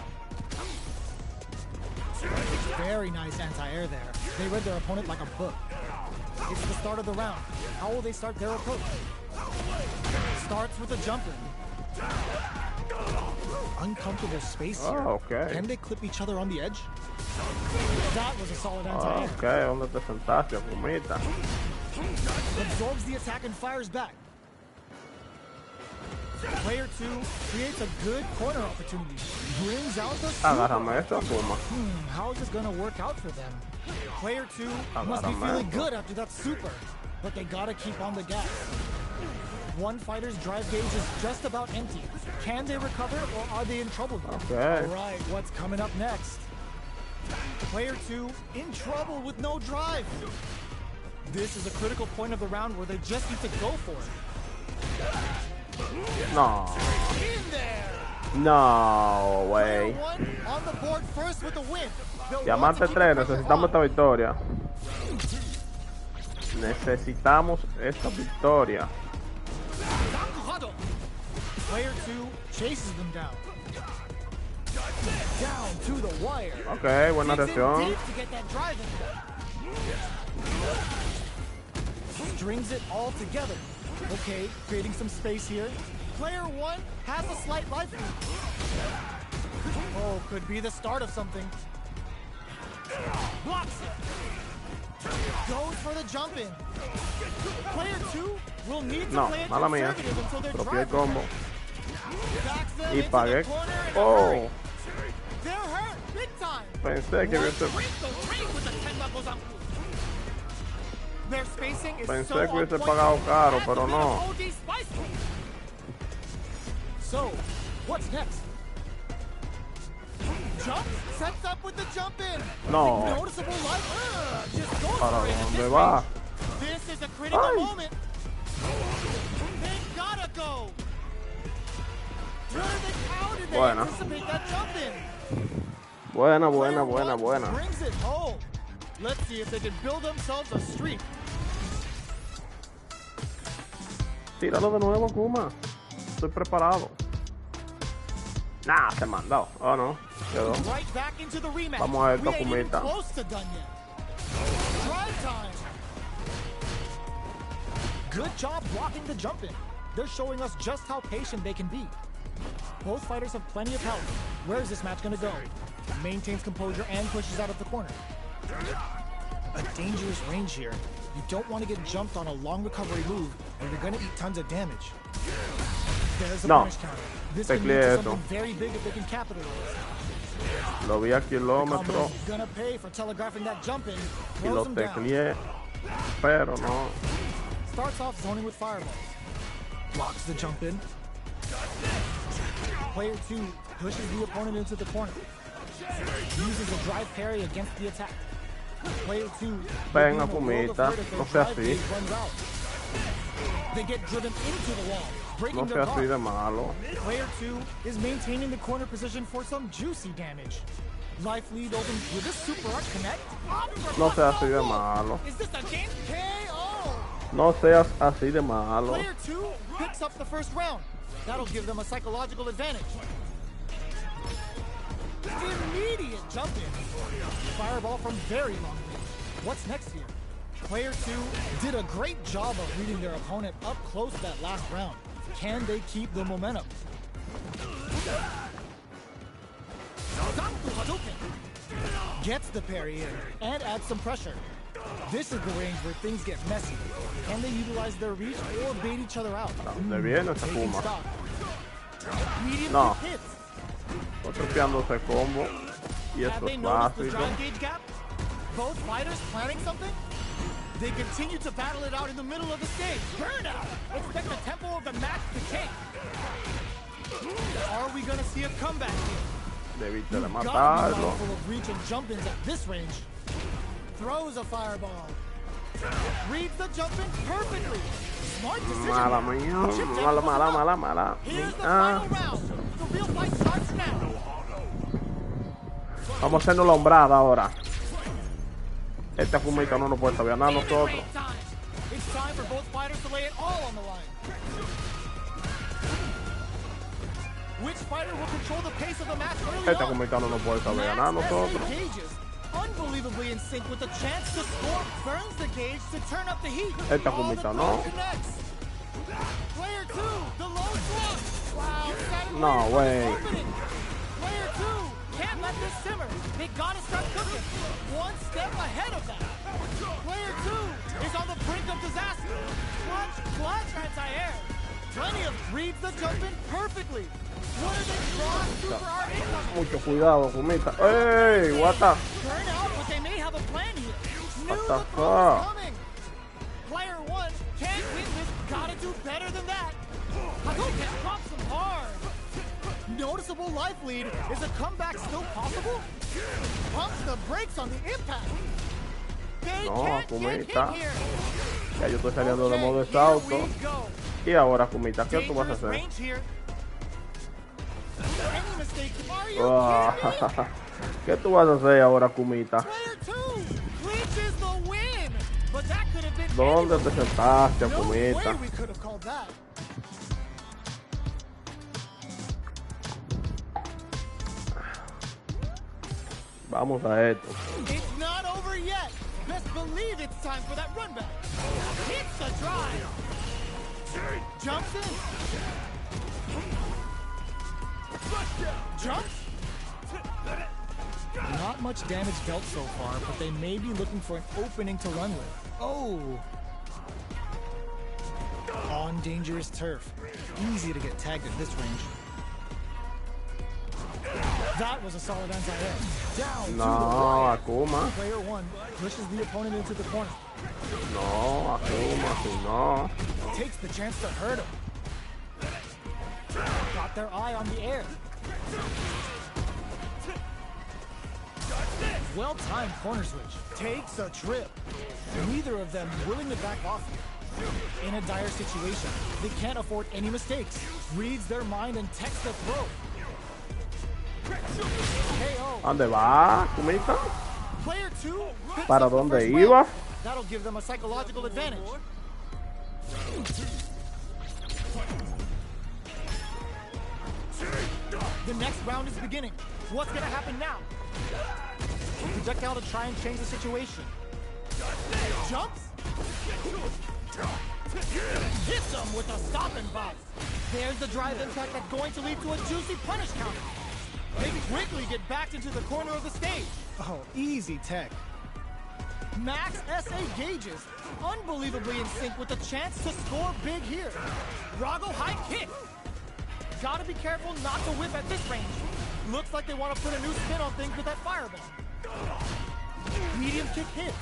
Very nice anti-air there. They read their opponent like a book. It's the start of the round. How will they start their approach? Starts with a jumper. Uncomfortable space here. Oh, okay. Can they clip each other on the edge? That was a solid anti-air. Ok, ¿dónde te sentaste, Akumita? Absorbs the attack and fires back. Player 2 creates a good corner opportunity. Brings out the super. Agárrame eso, Akuma. How is this going to work out for them? Player 2 must be Agárrame feeling eso. good after that super, but they gotta keep on the gas. One fighter's drive gauge is just about empty. Can they recover or are they in trouble here? Okay. All right, what's coming up next? Player 2 in trouble with no drive. This is a critical point of the round where they just need to go for it. No. In there! No, Player wey. 1 on the board first with the win. They'll want to Diamante keep 3, the pressure necesitamos on. esta victoria. Necesitamos esta victoria. Player 2 chases them down. Down to the wire. Ok, buena Digs in reacción. deep to get that drive in. Strings it all together. Okay, creating some space here. Player 1 has a slight life lead. Oh, could be the start of something. Blocks it. Goes for the jump in. Player 2 will need to No, play it mala mía. conservative until their Tropié el drive combo. backs them Y into pagué. the corner in a hurry. Oh, They're hurt, big time. pensé que hubiese, Their spacing is pensé so que on hubiese point. pagado caro, That's pero a bit of no. OD spice. So, what's next? Jump, sets up with the jump in. No. Noticeable light. Just goes ¿Para for it at dónde this va? range. This is a critical Ay. moment. They gotta go. How did they Buena. anticipate that jump in? Buena, Player buena, one buena. Brings it home. Let's see if they can build themselves a streak. Tíralo de nuevo, Akuma. Estoy preparado. Nah, se mandó. Oh, no. Quedó. Right back into the rematch. Vamos a ver We ain't even Kumita. close to done yet. Drive time. Good job blocking the jump in. They're showing us just how patient they can be. Both fighters have plenty of health. Where is this match going to go? Maintains composure and pushes out of the corner. A dangerous range here. You don't want to get jumped on a long recovery move, or you're going to eat tons of damage. There's a punish counter. This can lead to something very big if they can capitalize. Lo vi a kilómetros Gonna pay for telegraphing that jump in. y lo tecleé, pero no. Starts off zoning with fireballs. Blocks the jump in. Player 2 pushes the opponent into the corner. Uses a drive parry against the attack. Player 2 Venga, Kumita, no sea así. They get driven into the wall, breaking No their sea así guard. de malo. Player 2 is maintaining the corner position for some juicy damage. Life lead opens with a super arch connect. No seas así de malo. Is this a game? KO! No seas así de malo. Player 2 picks up the first round. That'll give them a psychological advantage. Immediate jump in. Fireball from very long range. What's next here? Player 2 did a great job of reading their opponent up close that last round. Can they keep the momentum? Gets the parry in and adds some pressure. This is the range where things get messy. Can they utilize their reach or bait each other out? ¿Dónde viene esa Taking Kuma? stock. Medium No. kick hits. Estoy tripeando ese combo. Y Have esto they es noticed the fácil. drive gauge gap? Both fighters planning something? They continue to battle it out in the middle of the stage. Burnout! Expect the tempo of the match to take. Are we gonna see a comeback here? Debiste de Gotta be matarlo. mindful of reach and jump-ins at this range. Throws a fireball. Reads the jump-in perfectly. Smart decision. Mala mía. Chip down Mala, goes mala, up. mala, mala. Here's the Ah. final round. The real fight starts now. Vamos a hacernos la hombrada ahora. Este Kumita no nos puede saber nada a nosotros. It's time for both fighters to lay it all on the line. Which fighter will control the pace of the match early Este on? Kumita no nos puede saber nada a nosotros. Gauges, unbelievably in sync with the chance to score, burns the gauge to turn up the heat. Esta All the Kumita blows no. connects. Player 2, the low block. Wow, suddenly No it's way. opening. Player 2 can't let this simmer. They gotta start cooking. One step ahead of that. Player 2 is on the brink of disaster. Clutch, anti-air. Plenty of reads the jump in perfectly. What are they drawing? Super art incoming. Mucho cuidado, Kumita. ¡Ey! What the? Burn out, but they may have a plan here. Knew What the the throw was fuck? coming. Player 1 can't win this. Gotta do better than that. Hadouken drops him hard. Noticeable life lead. Is a comeback still possible? Pumps the brakes on the impact. They No, can't get Kumita. hit here. Ya yo estoy saliendo de Okay, modo here auto. we go. Y ahora, Kumita, ¿qué tú vas a Dangerous hacer? range here. Any mistake? Are you Ah, kidding me? ¿Qué tú vas a hacer ahora, Kumita? Player 2 clinches the win. But that could have been ¿Dónde te sentaste, no way Kumita? we could have called that. Vamos a esto. It's not over yet. Best believe it's time for that run back. Hits the drive. Jumps in. Jumps. Not much damage dealt so far, but they may be looking for an opening to run with. Oh. On dangerous turf. Easy to get tagged at this range. That was a solid anti-air. Down to the No, right. Akuma. Player 1 pushes the opponent into the corner. No, Akuma, si no. Takes the chance to hurt him. Got their eye on the air. Well-timed corner switch. Takes a trip. Neither of them willing to back off here. In a dire situation, they can't afford any mistakes. Reads their mind and texts the throw. KO. ¿Dónde va, Kumita? Player 2 picks ¿Para up the dónde first iba? round. That'll give them a psychological advantage. The next round is beginning. What's gonna happen now? Projectile to try and change the situation. Jumps. Hits him with a stopping bounce. There's the drive impact that's going to lead to a juicy punish counter. They quickly get backed into the corner of the stage. Oh, easy tech. Max SA gauges, unbelievably in sync with the chance to score big here. Rago high kick. Gotta be careful not to whip at this range. Looks like they want to put a new spin on things with that fireball. Medium kick hits.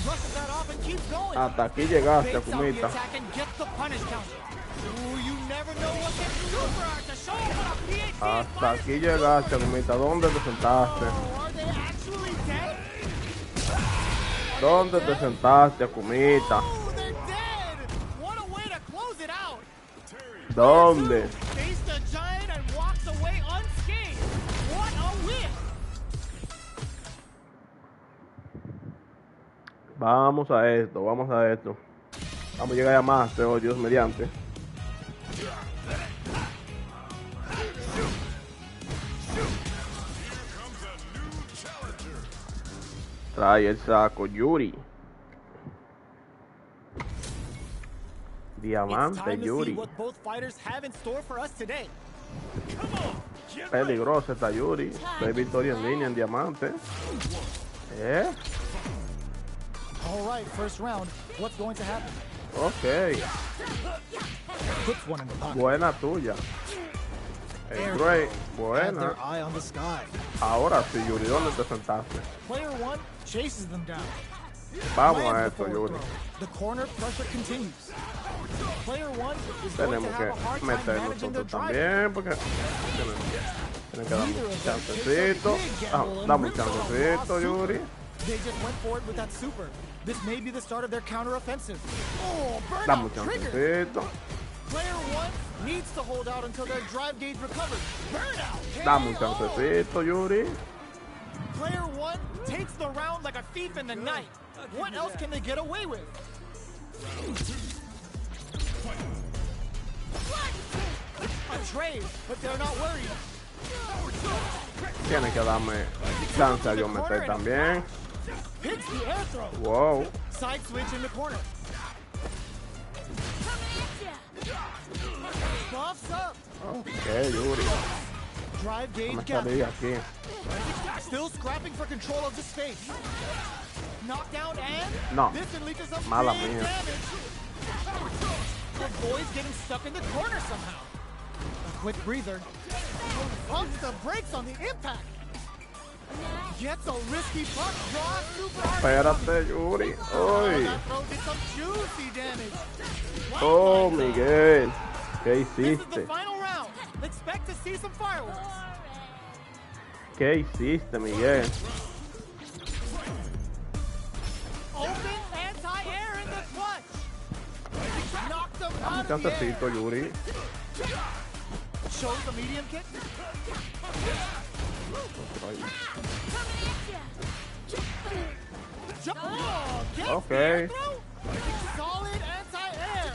Brushes that off and keeps going. Hasta aquí llegaste, Fakes out the Kumita. attack and gets the punish counter. Ooh, you never know what gets super hard to show up on a PhD. Hasta aquí llegaste, Kumita. ¿Dónde te sentaste? Oh, are they actually dead? ¿Dónde te sentaste, Kumita? Oh, they're dead. What a way to close it out. ¿Dónde? Faced the giant and walks away unscathed. What a win. Vamos a esto, vamos a esto. Vamos a llegar a más, oh Dios mediante. Trae el saco, Yuri. It's Diamante, time to see Yuri. what both fighters have in store for us today. Peligrosa esta Yuri. Hay victoria en línea en diamante. All right, first round. What's going to happen? Ok. Puts one in the pocket. Buena tuya. There Great. we go. Has Buena. their eye on the sky. Ahora sí, Yuri. ¿Dónde te sentaste? Player one chases them down. Vamos a Lands the esto, forward Yuri. throw. The corner pressure continues. Player one is going Tenemos to que have a hard time meter managing their nosotros drive. también porque tienen que darme un chancecito. Dame un chancecito, Yuri. They just went for it with that super. This may be the start of their counter offensive. Oh, Dame un burnout trigger. chancecito. Player one needs to hold out until their drive gauge recovers. Burnout. Dame un KO. chancecito, Yuri. Player one takes the round like a thief in the night. What else can they get away with? A trade, but they're not worried. Tienen que darme chance a yo meter también. Hits the air throw. Wow. Side switch in the corner. Buffs up. Ok, Yuri. Drive gauge Me gap. salí aquí. Still scrapping for control of the space. Knockdown and No. this unleashes some Mala big mía. damage. Avoids getting stuck in the corner somehow. A quick breather. Pumps the brakes on the impact. Gets a risky puck, draws super hard. Espérate, Yuri. Oh, Uy. that throw did some juicy damage. Oh, Like that. Miguel. ¿Qué This is the hiciste? final round. Expect to see some fireworks. ¿Qué hiciste, Miguel? Open anti-air in the clutch. Knocked them Dame un out of the air. chancecito, Yuri. Shows the medium kick. Oh, gets Okay. the air throw. Solid anti-air.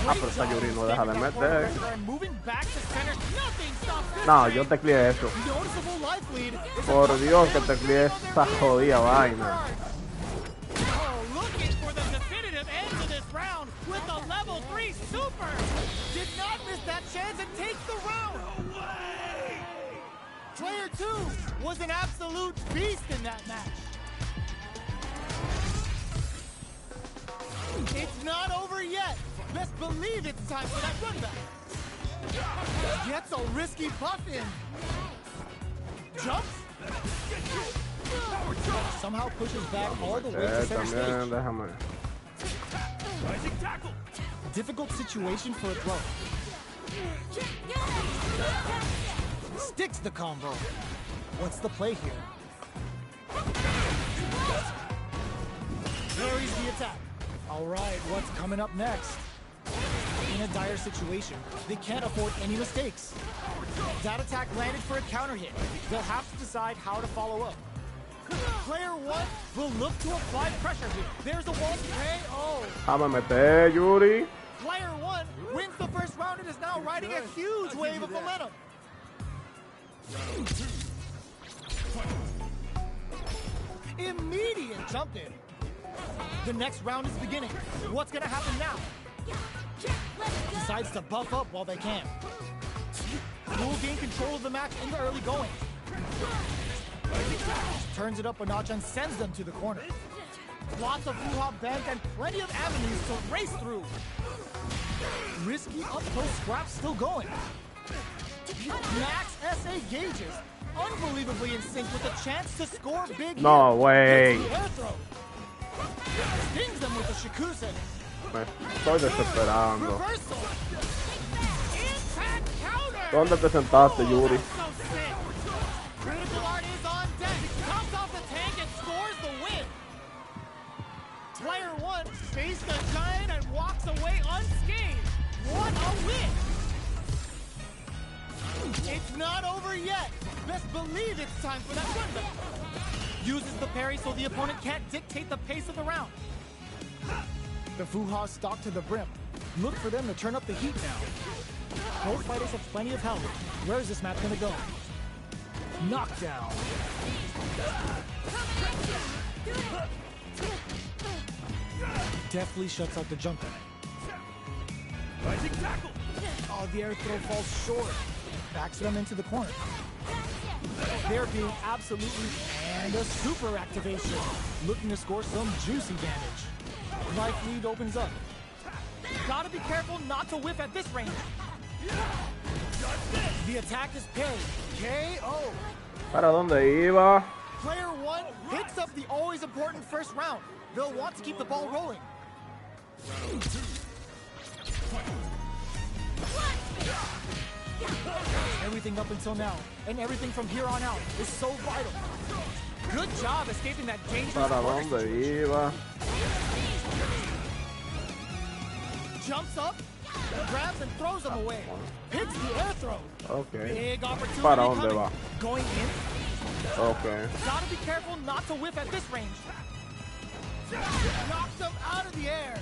Pero esa Yuri no deja de meter. Moving back to center. Nothing stops this No, train. yo tecleé eso. Noticeable life lead. It's a Por tough Dios que matchup. tecleé esa jodida vaina. Oh, looking for the definitive end to this round with a level 3 super. Did not miss that chance and takes the round. Player two was an absolute beast in that match. It's not over yet. Best believe it's time for that run back. Gets a risky buff in. Jumps. Somehow pushes back all the way to center También, stage. déjame. Difficult situation for a throw. Sticks the combo. What's the play here? Parries the attack. All right, what's coming up next? In a dire situation, they can't afford any mistakes. That attack landed for a counter hit. They'll have to decide how to follow up. Player one will look to apply pressure here. There's a wall. Hey, oh. Déjame meter, Yuri. Player one wins the first round and is now riding a huge wave of momentum. Immediate jump in. The next round is beginning. What's gonna happen now? Decides to buff up while they can. Will gain control of the match in the early going. Turns it up a notch and sends them to the corner. Lots of foo-hop bends and plenty of avenues to race through. Risky up-close scraps still going. Max SA gauges, unbelievably in sync with a chance to score big. No way. Air throw. Stings them with a shikusen. Me estoy desesperando. Reversal. Impact counter. ¿Dónde te sentaste, Yuri? So sick. Critical art is on deck. Comes off the tank and scores the win. Player one faced the giant and walks away unscathed. What a win! It's not over yet. Best believe it's time for that run back. Uses the parry so the opponent can't dictate the pace of the round. The Fuha stalk to the brim. Look for them to turn up the heat now. Both fighters have plenty of health. Where is this match gonna go? Knockdown. Deftly shuts out the jump in. Oh, the air throw falls short. Backs them into the corner. They're being absolutely and a super activation. Looking to score some juicy damage. Life lead opens up. Gotta be careful not to whiff at this range. The attack is parried. KO. ¿Para dónde iba? Player one picks up the always important first round. They'll want to keep the ball rolling. Everything up until now, and everything from here on out, is so vital. Good job escaping that dangerous ¿Para corner dónde situation. iba? Jumps up, grabs and throws him away. Hits the air throw. Okay. Big opportunity ¿Para dónde coming. va? Going in. Okay. Gotta be careful not to whiff at this range. Knocks him out of the air.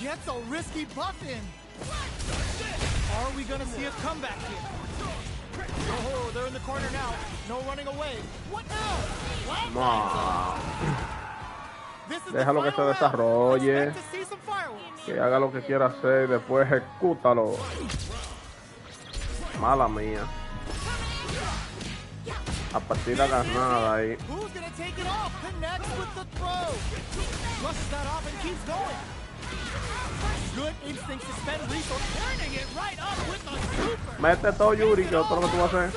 Gets a risky buff in. Are we gonna see a comeback here? Oh, they're in the corner now. No running away. What now? No. This is Déjalo que the se final round. desarrolle. Expect to see some fireworks. Que haga lo que quiera hacer y después ejecútalo. Mala mía. A partir de la nada ahí. Who's gonna take it off? Connects with the throw. Flushes that off and keeps going. Good instinct to spend resources. Turning it right up with a super. Mete todo, Yuri, que otro lo que tú vas a hacer.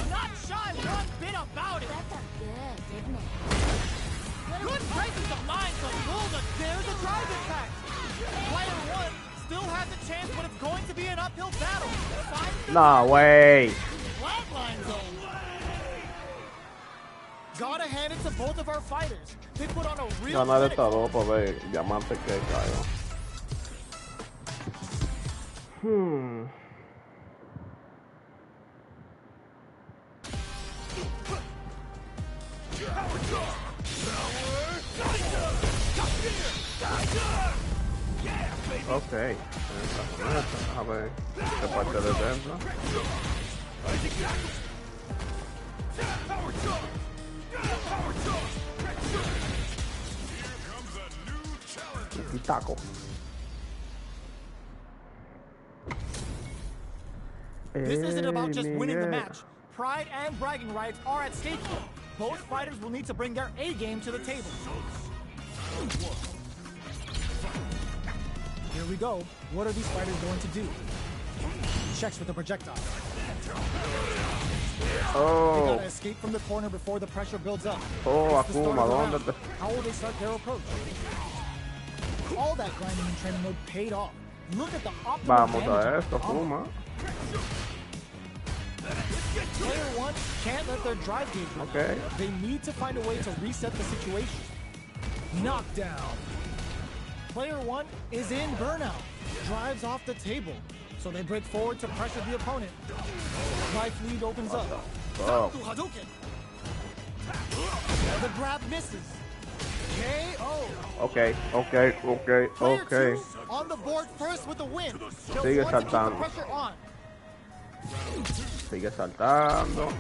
Not shy one bit about it. Good presence of mind to pull the. There's a drive impact. Player one still has a chance, but it's going to be an uphill battle. No, way. Flatline zone. Gotta hand it to both of our fighters. They put on a real Ganar fight. esta dos para ver diamante que caigo. Ok. A ver, ¿qué parte de dentro? Taco. This isn't about just winning the match. Pride and bragging rights are at stake here. Both fighters will need to bring their A game to the table. Here we go. What are these fighters going to do? Checks with the projectile. They Oh, gotta escape from the corner before the pressure builds up. oh, It's the start Akuma, of the ¿dónde round. te...? How will they start their approach? All that grinding and training mode paid off. Look at the optimal Vamos damage a of esto, the combo. Akuma. Player one can't let their drive gauge run. Okay. They need to find a way to reset the situation. Knockdown. Player one is in burnout. Drives off the table. So they break forward to pressure the opponent. Life lead opens up. Oh. Hadouken. The grab misses. KO. Ok. Player 2 on the board first with a win. He'll Sigue want to keep the saltando. pressure on. Sigue saltando.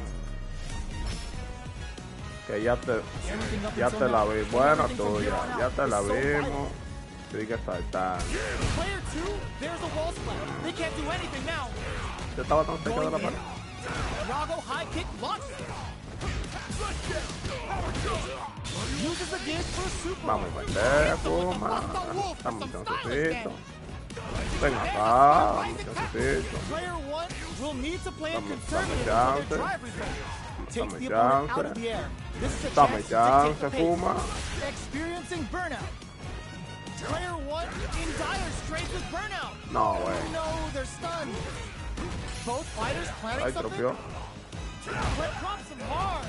Que ya te la vi. Buena tuya. Ya te la vimos. Sigue saltando. Player 2, there's a wall splat. They can't do anything now. Yo estaba tan cerca de la pared. Rago high kick launches. Uses the gauge for a super. Vamos a vender, Kuma. Dame un chancecito. Ven acá, un chancecito. Player 1 will need to play a Dame conservative chance. with their drive result. Takes Dame the opponent out chance. of the air. This is a Dame chance to chance, dictate the pace. Kuma. Experiencing burnout. Player 1 in dire straits with burnout. No, way. No, they're stunned. Both fighters planning Ahí something. tropeó. But drops him hard.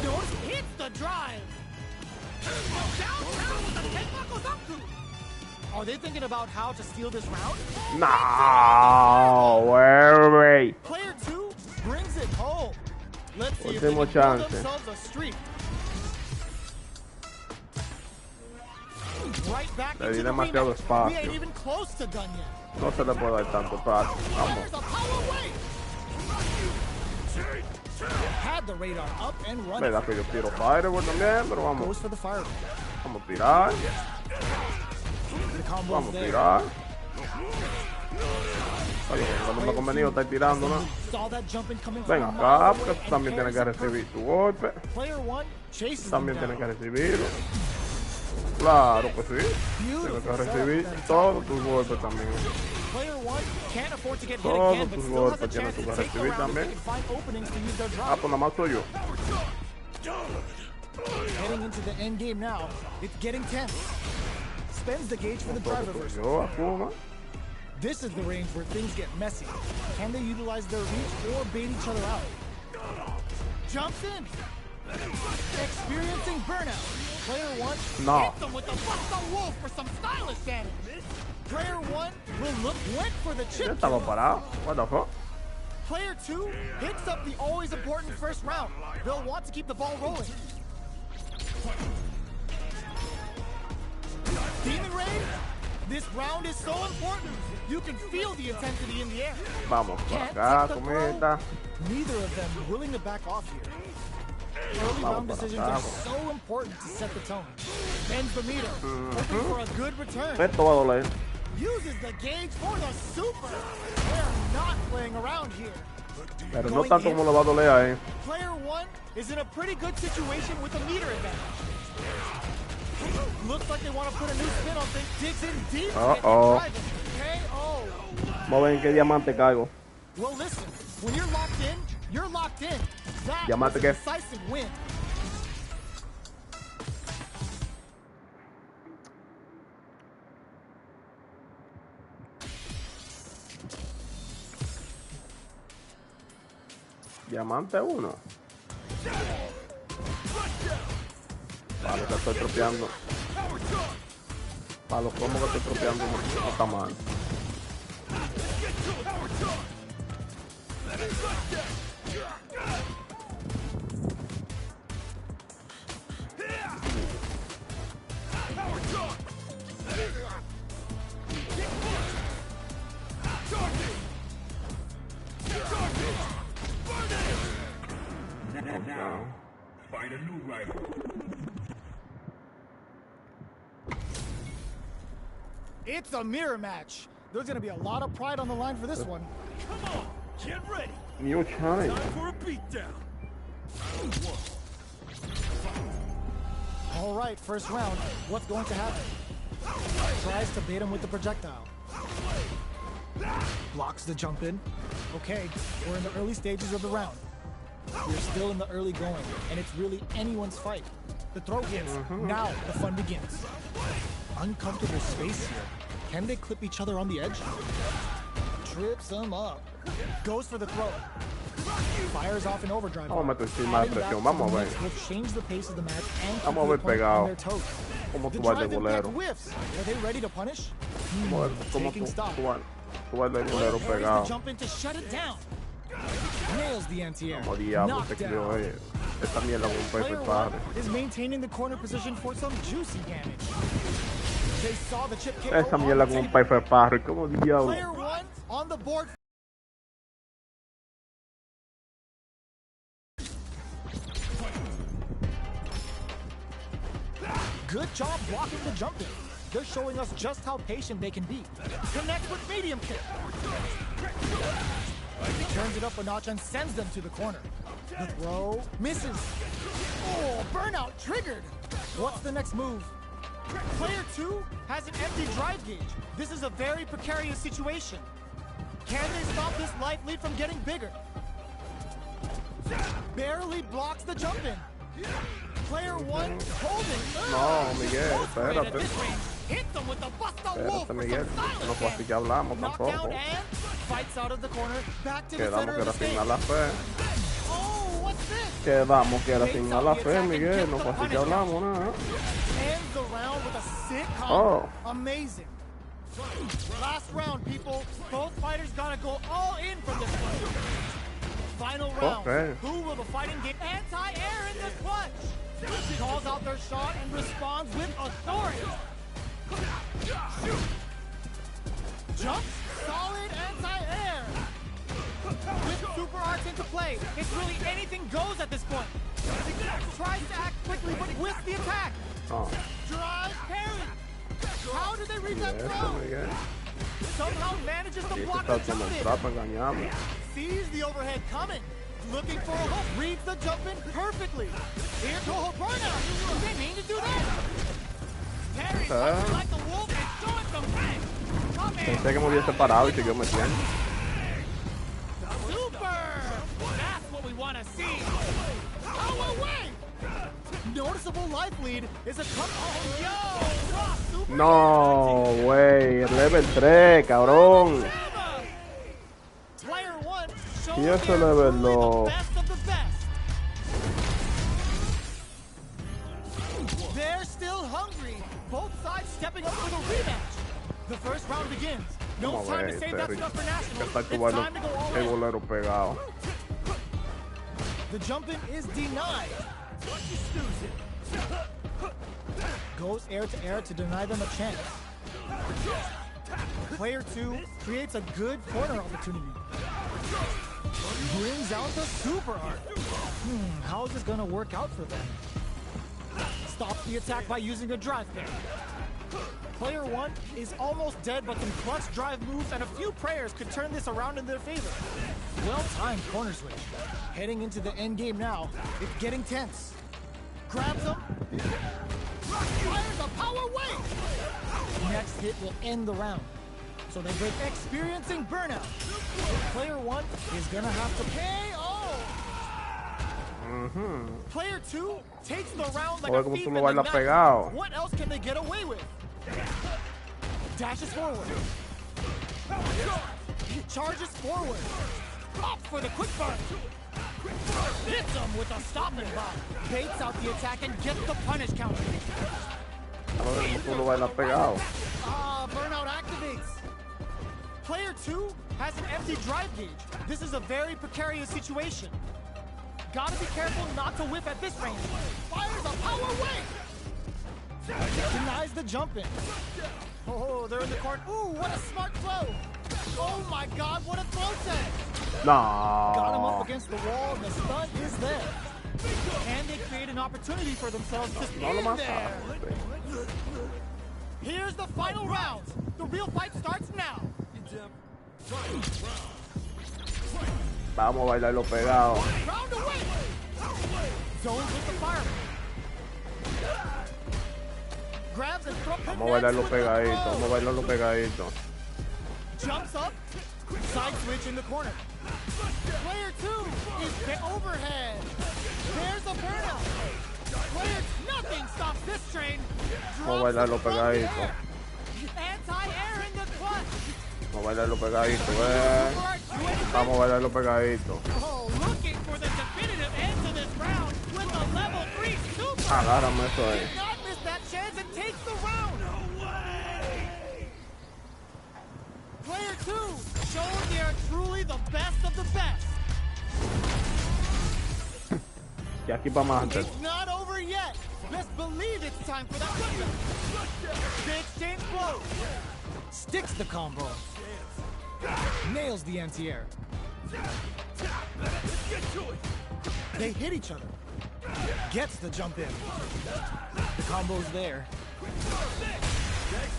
Notice hits the drive. Downtown with the Tenmaku Zanku. Are they thinking about how to steal this round? No, way. Player 2 brings it home. Let's see if Último they can build chance. themselves a streak. Right back Le into di the demasiado rematch. espacio. We ain't even close to done yet. No se le puede dar tanto espacio. Vamos. There's a power wave. Had the radar up and running. Verdad que yo tiro Firework también, pero vamos. Goes for the fire. Vamos a tirar. The combo's Vamos a there. tirar. Oye, cuando me ha convenido estar tirando, ¿no? Saw that jumping coming Ven from a acá, mile porque away tú también and tienes que carries the recibir tu golpe. Player 1 chases him También down. tienes que recibirlo. Claro que sí. Tienes Beautiful que setup recibir there. todos tus golpes también. Player 1 can't afford to get hit Todos again, but tus still has a golpes tienes chance to que take the recibir round if también. they can find openings to use their Ah, drop. pues nada más soy yo. Heading into the end game now, it's getting tense. Spends the gauge for the drive Todo soy reversal. yo, Akuma. This is the range where things get messy. Can they utilize their reach or bait each other out? Jumps in. Experiencing burnout. Player 1 No. hits them with the Buster Wolf for some stylish damage. Player 1 will look went for the Yo chip. estaba parado. What the fuck? Player 2 picks up the always important first round. They'll want to keep the ball rolling. Demon Raid, this round is so important. You can feel the intensity in the air. Vamos por Can't acá, take the cometa. throw. Neither of them willing to back off here. Early Vamos round para decisions acá, are so important to set the tone. Bends the meter, hoping for a good return. Esto va a doler. Uses the gauge for the super. They're not playing around here. Pero no tanto como lo va a doler a él. Player 1 is in a pretty good situation with a meter advantage. Looks like they want to put a new spin on things. Digs in deep. Uh-oh. KO. Vamos a ver en qué diamante caigo. Well, listen. When you're locked in, you're locked in. That Diamante was a qué? decisive win. Diamante 1. Vale, que estoy tropeando. Para los combos que estoy tropeando no está mal. Find a new rival. It's a mirror match. There's going to be a lot of pride on the line for this one. Come on, get ready. New challenge. Time for a beatdown. All right, first round. What's going to happen? Tries to bait him with the projectile. Blocks the jump in. Okay, we're in the early stages of the round. We're still in the early going, and it's really anyone's fight. The throw hits. Now the fun begins. Uncomfortable space here. Can they clip each other on the edge? Trips them up. Goes for the throw. Fires off in overdrive. Vamos a meter encima de Adding back presión. to Vamos a the ver. mix will change the pace of the match and keep Vamos a the ver opponent pegado. on their toes. Cómo The tú vas de drive impact bolero. whiffs. Are they ready to punish? Cómo Taking stock. tú vas de bolero Carries the pegado. jump in to shut it down. Nails the anti-air. Como diablo Knocked te crió down. él. Esta mierda con un Player paper one parry. is maintaining the corner position for some juicy damage. They saw the chip KO Esa on mierda the con un table. paper parry. ¿Cómo diablo? Player one on the board. Good job blocking the jump in. They're showing us just how patient they can be. Connect with medium kick. He turns it up a notch and sends them to the corner. The throw misses. Oh, burnout triggered. What's the next move? Player two has an empty drive gauge. This is a very precarious situation. Can they stop this life lead from getting bigger? Barely blocks the jump in. Player one holding. No, Miguel, Both great at espérate. this range. Hit them with the Busta Wolf Espérate, for Miguel. some silent No fue así damage. que hablamos Knockdown tampoco. and fights out of the corner. Back to the Quedamos center que of era the sin stage. mala fe. Oh, what's this? Quedamos que era sin mala fe, Miguel. No fue así que hablamos, nada. Ends the round with a sick combo. Oh. Amazing. Last round, people. Both fighters gotta go all in from this one. Final round. Okay. Who will the fighting game? Anti-air in this punch. Calls out their shot and responds with authority. Jumps, solid anti-air. With super arts into play, it's really anything goes at this point. Tries to act quickly, but whiffs the attack. Oh, Drive parry. How did they read that eso, throw? Miguel. Somehow manages to Y este block está the como jump el in. trapo engañando. Sees the overhead coming. Looking for a hook. Reads the jump in perfectly. Here Toho burnout. They mean to do that. Parry punches like the wolf and showing some bang. Come in. Pensé que me hubiese parado y siguió metiendo. Super. That's what we want to see. Power away. Noticeable life lead is a come. Oh, yo. Raw super. No, güey. El level 3, cabrón. Player one shows Y eso they're level truly the dos. best of the best. They're still hungry. Both sides stepping up for the rematch. The first round begins. No Vamos a time ver, to save este that Rick. stuff for Que nationals. está It's tu time to go all el in. bolero pegado. The jump in is denied. Goes air to deny them a chance. Player two creates a good corner opportunity. Brings out the super art. How is this gonna work out for them? Stops the attack by using a drive kick. Player one is almost dead, but some clutch drive moves and a few prayers could turn this around in their favor. Well-timed corner switch. Heading into the end game now. It's getting tense. Grabs him. Fires a power wave. Next hit will end the round. So they break experiencing burnout. Player one is gonna have to KO. Player two takes the round like Oye, a como thief tú in lo the bailas night. pegado. What else can they get away with? Dashes forward. Charges forward. Opts for the quick burn. Hits him with a stopping block. Baits out the attack and gets the punish counter. A ver cómo tú lo bailas pegado. Burnout activates. Player two has an empty drive gauge. This is a very precarious situation. Gotta be careful not to whip at this range. Fires a power wave. Denies the jump in. Oh, they're in the court. Ooh, what a smart throw. Oh my God, what a throw tag. Got him up No. against the wall, and the stun is there. And they create an opportunity for themselves to No lo stand there. mataste. Here's the final round. The real fight starts now. Vamos a bailarlo pegado. Round away. Zones with the fire. Grabs and throw. Vamos a bailarlo pegadito. Vamos a bailarlo pegadito. Jumps up. Side switch in the corner. Player two is overhead. There's a burnout. Player nothing stops this train. Vamos a bailarlo pegadito. Anti-air in the clutch. Vamos a bailarlo pegadito, Vamos a bailarlo pegadito. Oh, looking for the definitive end to this round with a level 3 super. Agárrame eso ahí. Did not miss that chance and takes the round. No way. Player two shows they are truly the best of the best. Ya aquí para más antes. It's not over yet. Best believe it's time for that flip. They exchange blows. Sticks the combo. Nails the anti-air. They hit each other. Gets the jump in. The combo's there.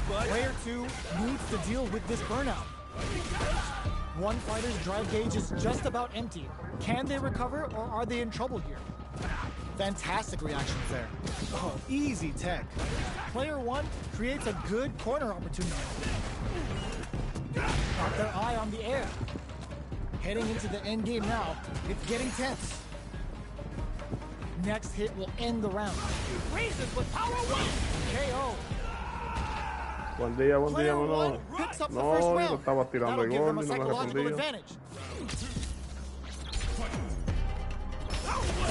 Player 2 needs to deal with this burnout. One fighter's drive gauge is just about empty. Can they recover, or are they in trouble here? Fantastic reactions there. Oh, easy tech. Player 1 creates a good corner opportunity. Got their eye on the air. Heading into the end game now. It's getting tense. Next hit will end the round. Raises with power one. KO. Buen día, Player mano. 1 picks up the No, first yo round. lo estaba tirando That'll el give gol them a y no me psychological respondía. advantage.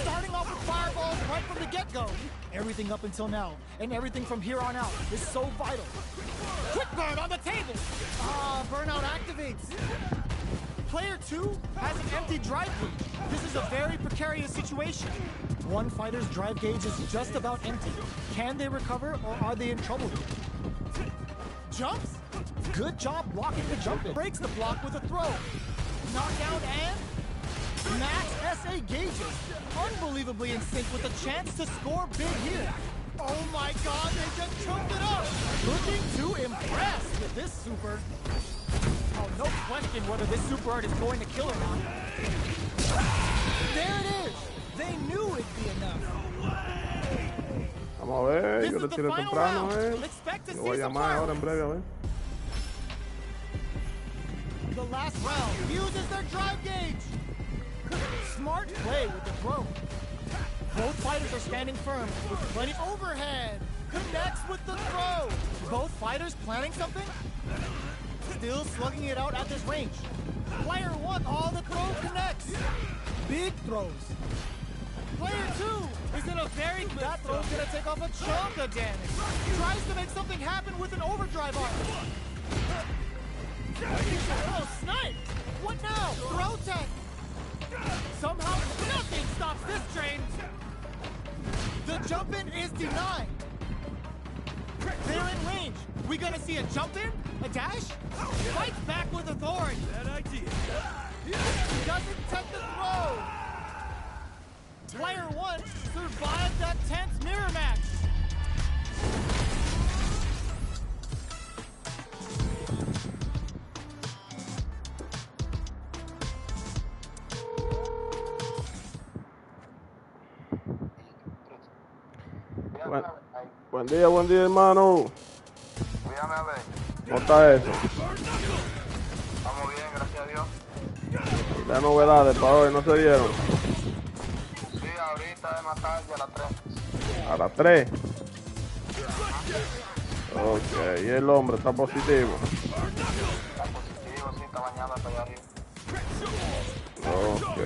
Starting off with fireballs right from the get-go. Everything up until now, and everything from here on out, is so vital. Quick burn on the table. Burnout activates. Player 2 has an empty drive gauge. This is a very precarious situation. One fighter's drive gauge is just about empty. Can they recover, or are they in trouble here? Jumps? Good job blocking the jump in. Breaks the block with a throw. Knockdown and max SA gauges. Unbelievably in sync with a chance to score big here. Oh my god, they just choked it up. Looking to impress with this super. Oh, no question whether this super art is going to kill or not. There it is. They knew it'd be enough. Vamos a ver, This yo is le the tiro final temprano, round. Expect to Lo see voy a some llamar ahora fireworks. en breve, a ver. The last round uses their drive gauge. Smart play with the throw. Both fighters are standing firm with plenty overhead. Connects with the throw. Both fighters planning something? Still slugging it out at this range. Player 1, all the throw connects. Big throws. Player 2 is in a very good that throw's gonna take off a chunk of damage. Tries to make something happen with an overdrive arm. Oh, snipe! What now? Throw tech! Somehow nothing stops this train. The jump in is denied. They're in range. We gonna see a jump in? A dash? Fights back with authority. Bad idea. Doesn't tech the throw. Player 1 survived that tense mirror match. Buen día, hermano. Dígame a ver. ¿Cómo está eso? Estamos bien, gracias a Dios. Las novedades para hoy no se dieron. Sí, ahorita es más tarde, a las 3. A las 3. Ok, y el hombre está positivo. Está positivo, sí, está bañado hasta allá arriba. Ok.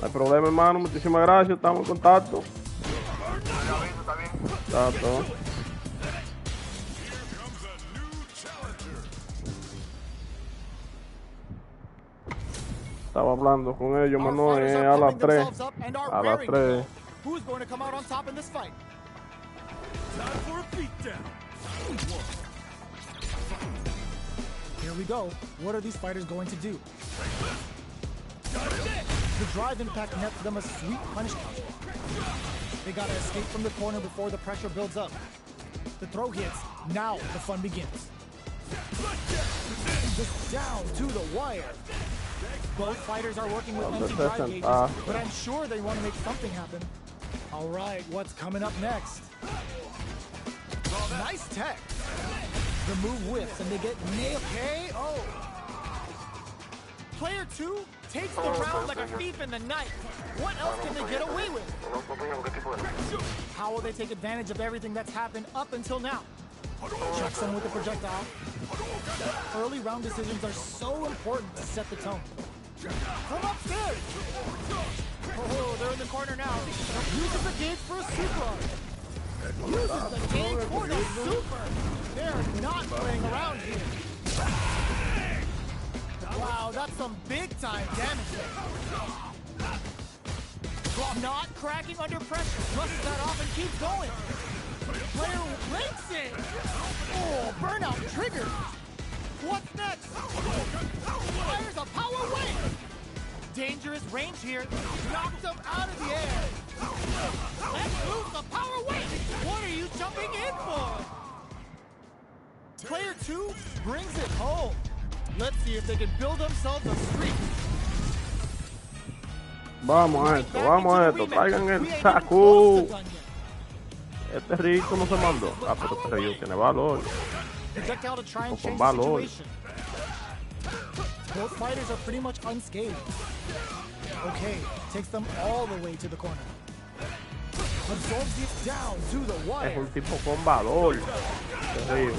No hay problema, hermano. Muchísimas gracias. Estamos en contacto. Le aviso, está bien. Está todo. Estaba hablando con ellos, Our mano, fighters are a las pumping 3. themselves up and are A las raring to 3. go. Who's going to come out on top in this fight? Time for a beatdown. Here we go. What are these fighters going to do? The drive impact nets them a sweet punish counter. They gotta escape from the corner before the pressure builds up. The throw hits. Now the fun begins. Just down to the wire. Both fighters are working with empty drive gauges, but I'm sure they want to make something happen. All right, what's coming up next? Nice tech. The move whiffs and they get nailed. KO. Player 2 takes the round like a thief in the night. What else can they get away with? How will they take advantage of everything that's happened up until now? Checks in with the projectile. Early round decisions are so important to set the tone. From upstairs. Oh, they're in the corner now. Uses the gauge for a super. Uses the gauge for the super. They're not playing around here. Wow, that's some big time damage there. Not cracking under pressure. Brushes that off and keeps going. Player breaks it. Oh, burnout triggered. What's next? Fires a power wave. Dangerous range here. Knocked him out of the air. Let's move the power wave. What are you jumping in for? Player 2 brings it home. Let's see if they can build themselves a streak. Vamos a esto, traigan el saco. Este Ryu no se mandó. Ah, pero este Ryu tiene valor. Projectile to try and Con change the valor. situation. Both fighters are pretty much unscathed. Okay, takes them all the way to the corner. Absorbs it down to the Es wire. un tipo con valor. Este Ryu.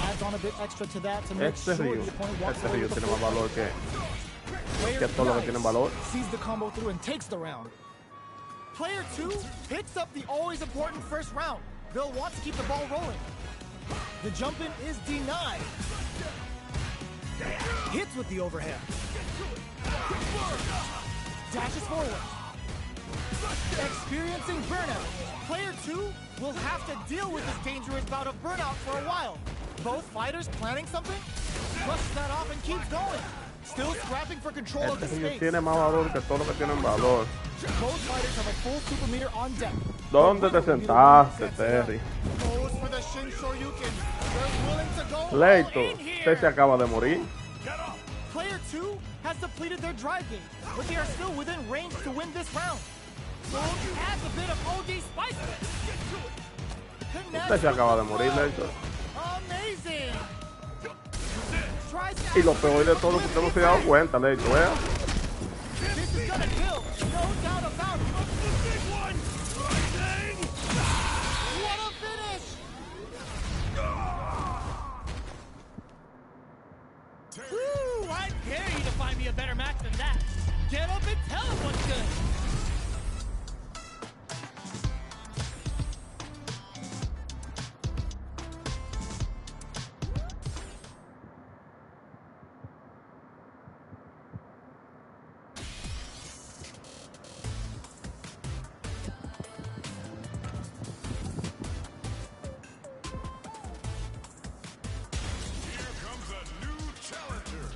Adds on a bit extra to that to make Este sure Ryu. the opponent walks Este away Ryu with the tiene más full valor fight. que Player todo lo que tiene valor. sees the combo through and takes the round. Player 2 picks up the always important first round. They'll want to keep the ball rolling. The jump in is denied. Hits with the overhead. Dashes forward. Experiencing burnout. Player 2 will have to deal with this dangerous bout of burnout for a while. Both fighters planning something? Brushes that off and keeps going. Still scrapping for control of the Este Ryu space. tiene más valor que todo lo que tienen valor. Both fighters have a full super meter on deck. ¿Dónde te sentaste, Terry? Goes for the Shin Shoryuken. They're willing to go all Leito, in here. usted se acaba de morir. Player 2 has depleted their drive gauge, but they are still within range to win this round. Adds a bit of OD spice. Connects Usted se acaba de with the morir, throw. Leito. Amazing. Tries to Y lo peor de todo que usted no se ha dado cuenta, Leito, ¿eh? This is gonna kill, no doubt about it. What a finish! Woo! I dare you to find me a better match than that. Get up and tell him what's good. Here comes a new challenger.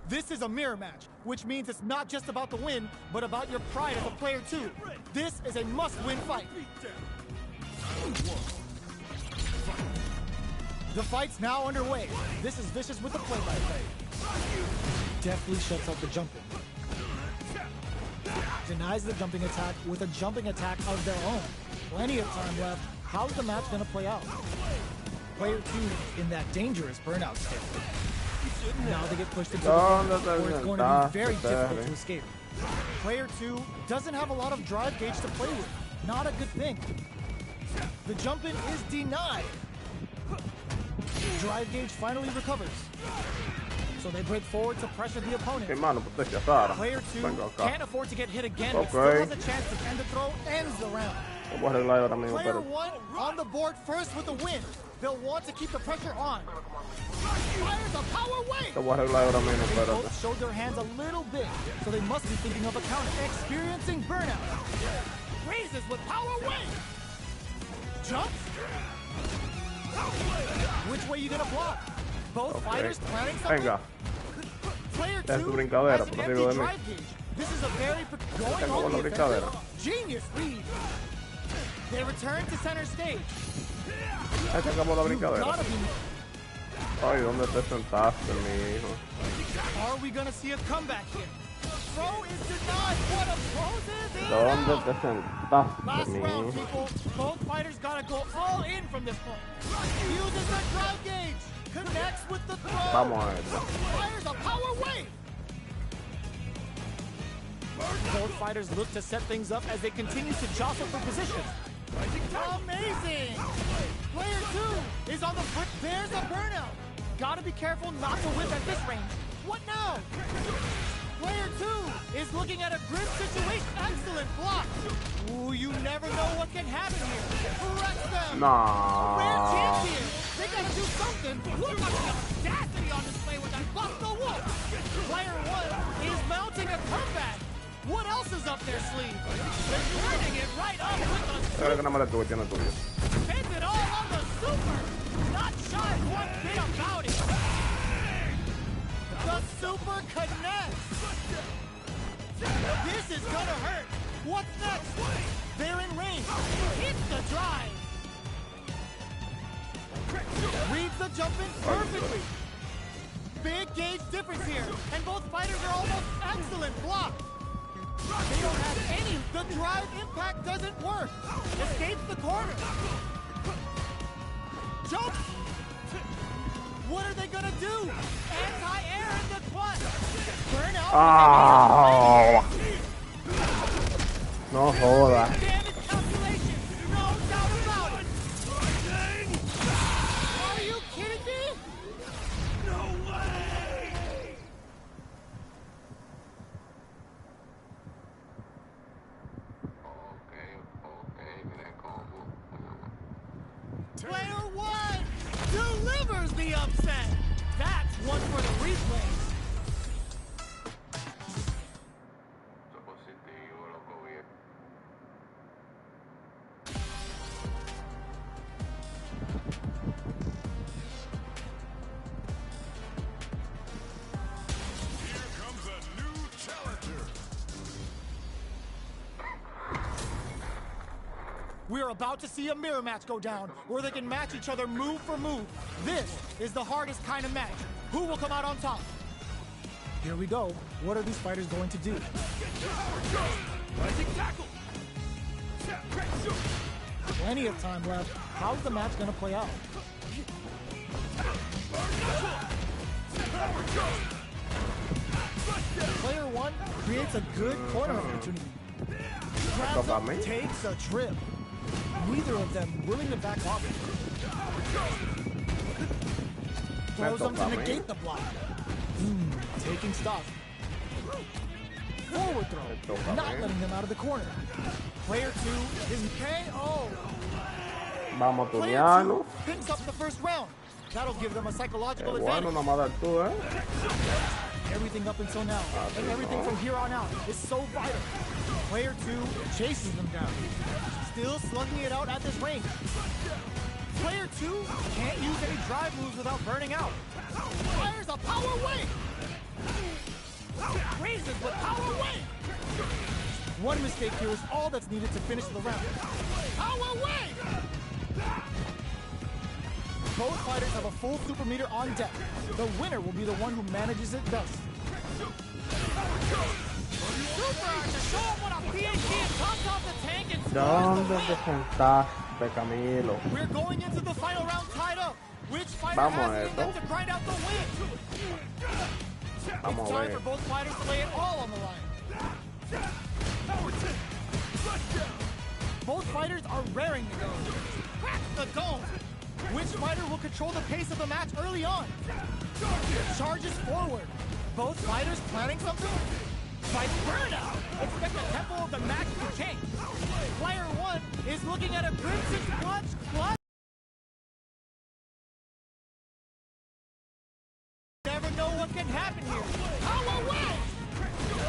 This is a mirror match, which means it's not just about the win, but about your pride as a player too. This is a must-win fight. The fight's now underway. This is Vicious with the play-by-play. Deftly shuts out the jumping. Denies the jumping attack with a jumping attack of their own. Plenty of time left. How's the match gonna play out? Player 2 in that dangerous burnout state. Now they get pushed into the corner, or it's going to be very difficult to escape. Player 2 doesn't have a lot of drive gauge to play with. Not a good thing. The jump in is denied. Drive gauge finally recovers. So they break forward to pressure the opponent. Mi mano, protege a Sara. Player 2 Venga acá. can't afford to get hit again, but Okay. still has a chance to end the throw, ends the round. Lo voy a arreglar ahora mismo, Player pero 1 on the board first with a win. They'll want to keep the pressure on. Fires a power wave. lo voy a arreglar ahora mismo, They espérate. both showed their hands a little bit, so they must be thinking of a counter. Experiencing burnout. Raises with power wave. Jumps. Which way you gonna block? Both Okay. fighters planning something. Venga, Player Ya es 2 tu brincadera, has an por empty arriba de mí. drive gauge. This is a very going Se acabó on la the brincadera. offensive. Genius lead. They return to center stage. ahí se acabó la You've brincadera. gotta be. Ay, ¿dónde te sentaste, mi hijo? Are we gonna see a comeback here? Throw is denied. What a poses it ¿Dónde out. te sentaste, Last mi round, hijo? people. Both fighters gotta go all in from this point. Uses the drive gauge. Connects with the throw. Vamos a esto. Fires a power wave. Both fighters look to set things up as they continue to jostle for position. Amazing! Player 2 is on the foot. There's a burnout. Gotta be careful not to whip at this range. What now? Player 2 is looking at a grip situation. Excellent block. Ooh, you never know what can happen here. Correct them. No. Rare champion. They gotta do something. Look at the audacity on display with that busto Player one is mounting a comeback. What else is up their sleeve? They're turning it right up with the Creo que nada más le tuve, tiene tuyo. Hits it all on the super. Not shy one bit about it. The super connects. This is gonna hurt. What's next? They're in range. Hits the drive. Reads the jump in perfectly. Big gauge difference here, and both fighters are almost excellent block. They don't have any. The drive impact doesn't work. Escapes the corner. Jump. What are they gonna do? Anti-air in the clutch. Burn out. Oh. No joda. Damage calculation. No doubt about it. Are you kidding me? No way! Okay, miren cómo. Player one delivers the upset. That's one for the replays. Eso positivo, loco, bien. Here comes a new challenger. We're about to see a mirror match go down, where they can match each other move for move. This is the hardest kind of match. Who will come out on top? Here we go. What are these fighters going to do? Plenty of time left. How's the match going to play out? Player one creates a good corner opportunity. Grabs up, takes a trip. Neither of them willing to back off. Throws them to negate the block. Taking stock. Forward throw. Not letting them out of the corner. Player two is KO. Vamos, Player Tuniano. two picks up the first round. That'll give them a psychological Bueno, advantage. nada más dar tú, eh. Everything up until now, and everything from here on out is so vital. Player two chases them down. Still slugging it out at this range. Player two can't use any drive moves without burning out. Fires a power wave. Raises with power wave. One mistake here is all that's needed to finish the round. Power wave. Both fighters have a full super meter on deck. The winner will be the one who manages it best. Super to show them what a PhD and tops off the tank and ¿Dónde te sentaste, Camilo? We're going into the final round tied up. Which fighter Vamos has a it in them esto. to grind out the win? Vamos It's a time ver. for both fighters to lay it all on the line. Both fighters are raring to go. Crack the dome. Which fighter will control the pace of the match early on? Charges forward. Both fighters planning something? By burnout, expect the tempo of the match to change. Player one is looking at a Crimson clutch. Never know what can happen here. Power wave!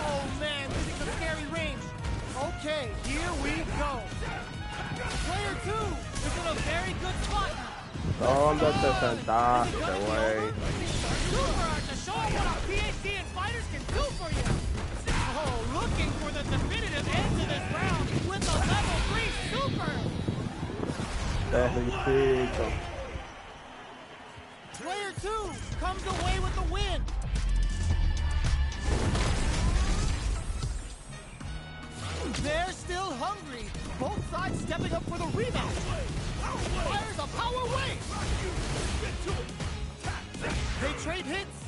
Oh man, this is a scary range. Okay, here we go. Player two is in a very good spot now. ¿Dónde te sentaste, güey? Super to show what a PhD and fighters can do for you. Oh, looking for the definitive end to this round with a level 3 super. Terricito. Player two comes away with the win. They're still hungry. Both sides stepping up for the rematch. Fires a power wave. They trade hits.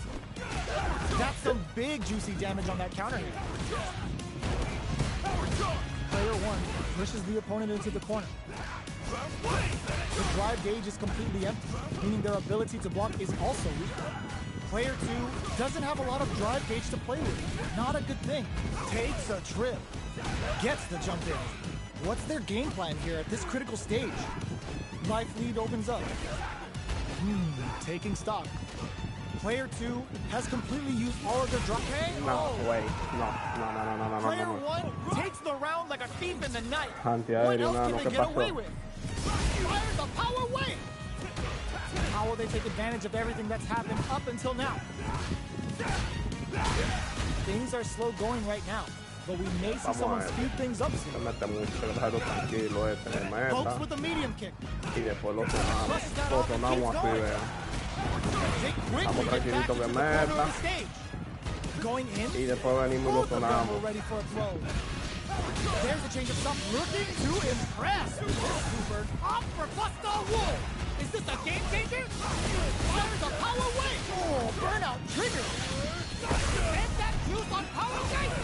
That's some big juicy damage on that counter hit. Player one pushes the opponent into the corner. The drive gauge is completely empty, meaning their ability to block is also weak. Player two doesn't have a lot of drive gauge to play with. Not a good thing. Takes a trip. Gets the jump in. What's their game plan here at this critical stage? Life lead opens up. Taking stock. Player 2 has completely used all of their drop. No, wait. No. Player 1 takes the round like a thief in the night. What Antiaéreo, else can nano, they ¿qué get away pasó? with? Fires a power wave! How will they take advantage of everything that's happened up until now? Things are slow going right now, but we may see someone speed things up Se soon. mete mucho, hay que dejarlo tranquilo, se Pokes meta. with a medium kick. Y después lo sonamos así, vean. They quickly Vamos get back tranquilito into que the corner meta. of the stage. Going in, Y después venimos y lo both of them sonamos. were ready for a throw. There's a change of stuff. Looking to impress. Super Buster Wolf. Is this a game changer? Fires a power wave. Oh, burnout trigger. And that juice on power wave.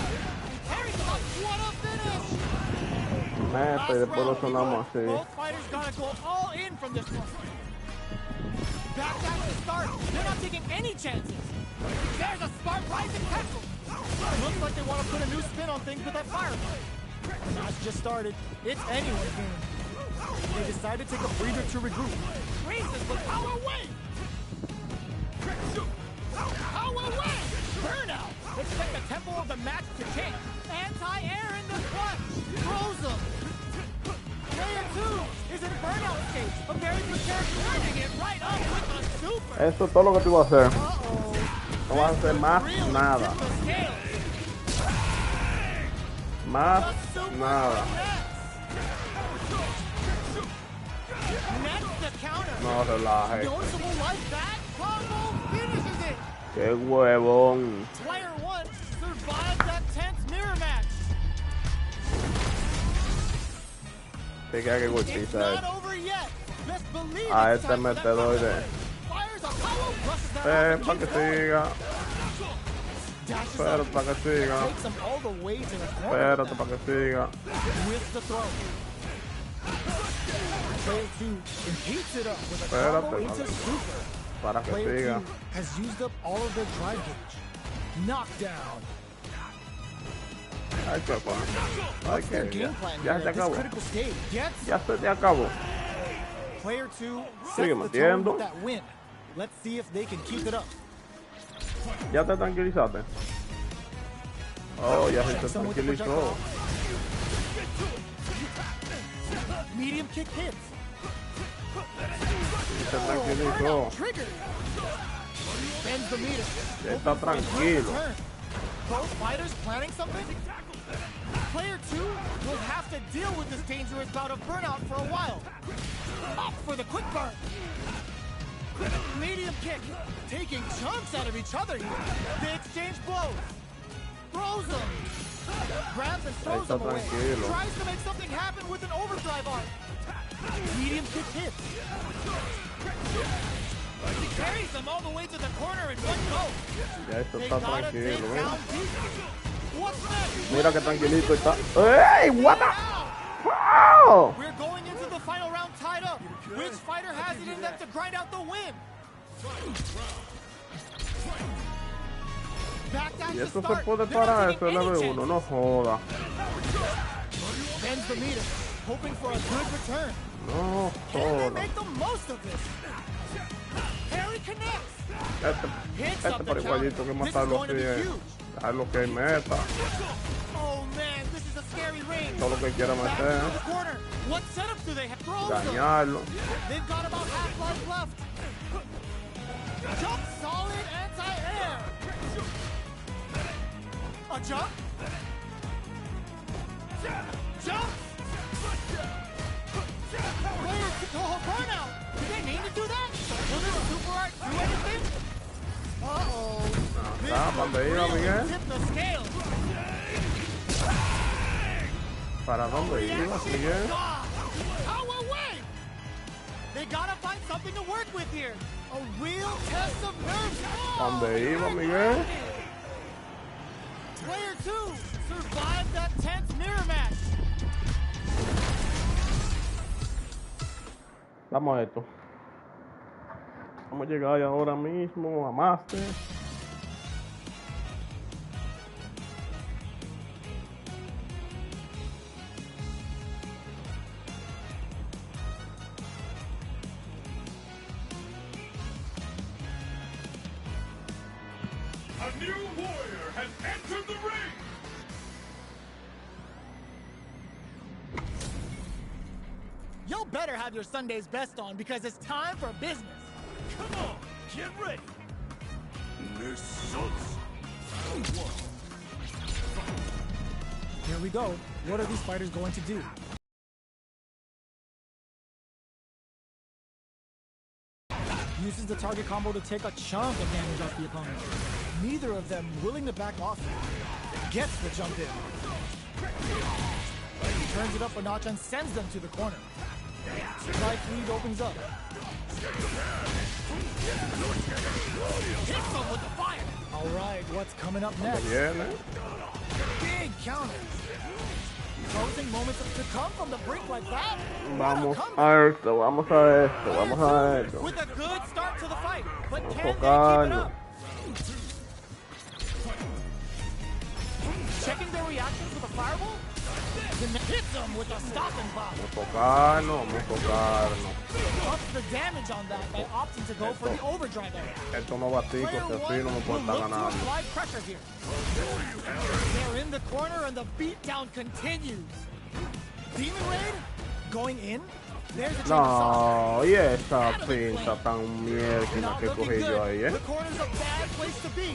Carries him up. What a finish. Meta y después lo sonamos así. Both fighters gotta go all in from this one. Back at the start. They're not taking any chances. There's a spark rising castle. Looks like they want to put a new spin on things with that fire. The match just started. It's anyone's game. They decide to take a breather to regroup. Raises with power wave. Power wave. Burnout. Expect the tempo of the match to change. Anti-air in the clutch. Throws them. Player 2 is in burnout stage. A very good character turning it right up with a super. Eso es todo lo que tú vas a hacer. Uh-oh. No vas a hacer más Really nada. tip the scales. Más The super nada. Next the counter. No relaje. Noticeable like that. Combo finishes it. Qué huevón. Player 1 survives that tense mirror match. Sí que hay que It's golpizar. not over yet. Best believe A it's este time for that metedor counter. Fires a power, rushes that off para que the siga. dashes Espérate up, para que siga. takes him all the way to the corner Espérate para que siga. with the throw. Player 2 heats it up with a Espérate, combo into mano. super. Para que Player siga. 2 has used up all of their drive gauge. Knockdown. Ay, qué bueno. Ay, What's their que game plan ya here se at this acabó. critical stage? Gets Ya se te acabó. Player 2 sets Sigue the tone metiendo. with that win. Let's see if they can keep it up. Ya te tranquilizaste. Oh, ya se te Checks him with the tranquilizó. projectile. Medium kick hits. Se Oh, tranquilizó. burnout trigger. Bends the meter. Ya está tranquilo. Turn. Both fighters planning something? Player 2 will have to deal with this dangerous bout of burnout for a while. Up for the quick burn. Medium kick. Taking chunks out of each other here. They exchange blows. Throws them. Grabs and throws está them away. tranquilo. Tries to make something happen with an overdrive arm. Medium kick hits. He carries them all the way to the corner in one go. Ya esto They está gotta tranquilo. take Mira, down defense. What's next? mira que tranquilito está. ¡Ey! What the? Wow! We're going into the final round tied up. Which fighter has it in them to grind out the win? Back at Y the esto se start. puede They're not parar, taking eso es any level 1, chances. no joda. Bends the meter, hoping for a good return. No Can they joda. make the most of this? Harry connects. Este por igualito que matarlo así es. Dejarlo que meta. Oh man, this is a scary range. Todo lo que quiera Back meter. into the corner. What setups do they have? Throws them. Dañarlo. They've got about half life left. Jump solid anti-air. A jump. Jump. Player, oh, burnout. Did they mean to do that? Will this super art do anything? Uh-oh. This Está, could ¿dónde iba, really Miguel? tip the scales. ¿Para dónde ibas, Miguel? Power wave! They gotta find something to work with here. A real test of nerves. ¿Dónde iba, Miguel? Player 2 survived that tense mirror match. Vamos a esto. Vamos a llegar ahora mismo a Master. new warrior has entered the ring! Y'all better have your Sunday's best on because it's time for business. Come on, get ready! Missiles! Here we go. What are these fighters going to do? Uses the target combo to take a chunk of damage off the opponent. Neither of them willing to back off. Gets the jump in. Turns it up a notch and sends them to the corner. Right lead opens up. Hits them with the fire. All right, what's coming up next? Yeah, man. Big counter. Closing moments to come from the brink like that. Vamos a esto, vamos a esto, vamos a esto. With a good start to the fight, but can they keep it Enfocando. up? Checking their reactions with a fireball. Then hits them with a stopping block. Vamos a enfocarnos. Ups the damage on that by opting to go for the overdrive area. Esto no va tico, Player que one así no me will puedo estar look to ganando. apply pressure here. They're in the corner and the beatdown continues. Demon Raid going in. There's a change of sauce. No, y esa pinta tan mierda Not que looking cogí yo good. ahí, The corner's a bad place to be.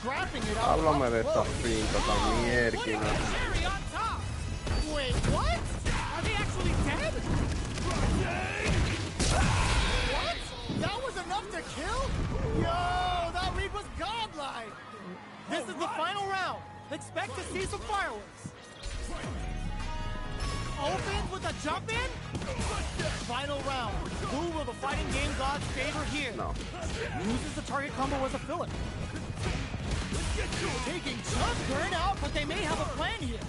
Scrapping it out. Háblame de up esta close. pinta tan What is mierda. cherry on top? Wait, what? Are they actually dead? What? That was enough to kill? Yo, that read was godlike. This is the final round. Expect to see some fireworks. Opens with a jump in. Final round. Who will the fighting game gods favor here? No. Uses the target combo as a filler. Taking just burnout, but they may have a plan here.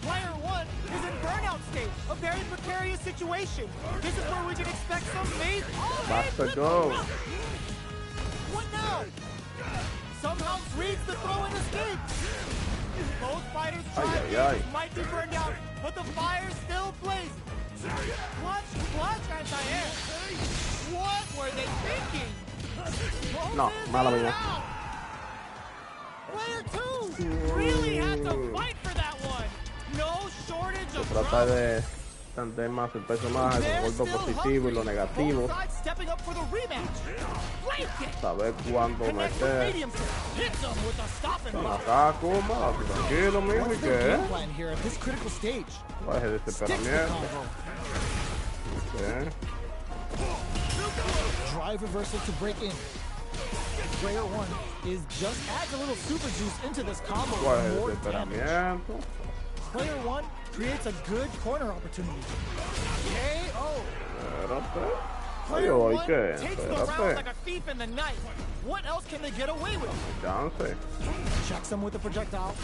Player one is in burnout state, a very precarious situation. This is where we can expect some maze. Oh, Basta man, go. what now? Somehow reads the throw and escape. Both fighters try Ay, ay, ay. might be burned out, but the fire still blazes. Clutch, anti-air. What were they thinking? No, Closes mala it mía. out. Player two really had to fight for that one. No shortage of Trata trouble. de entender más el personaje, They're con lo still positivo y lo hungry. negativo. Both sides stepping up for the rematch. Right kick. Saber cuándo Connects with meter. medium kick. Hits him with a stop and block. Acá, Kuma, tranquilo, mijo, ¿y What's their qué? game plan here at this critical stage? Baje de Sticks the desesperamiento. combo. ¿Qué? Drive reversal to break in. Player one is just adds a little super juice into this combo Baje for de more damage. desesperamiento. Player one creates a good corner opportunity. KO. Espérate. Ay, Player hoy one qué, takes the round like espérate. a thief in the night. What else can they get away with? Chance. Checks him with a projectile.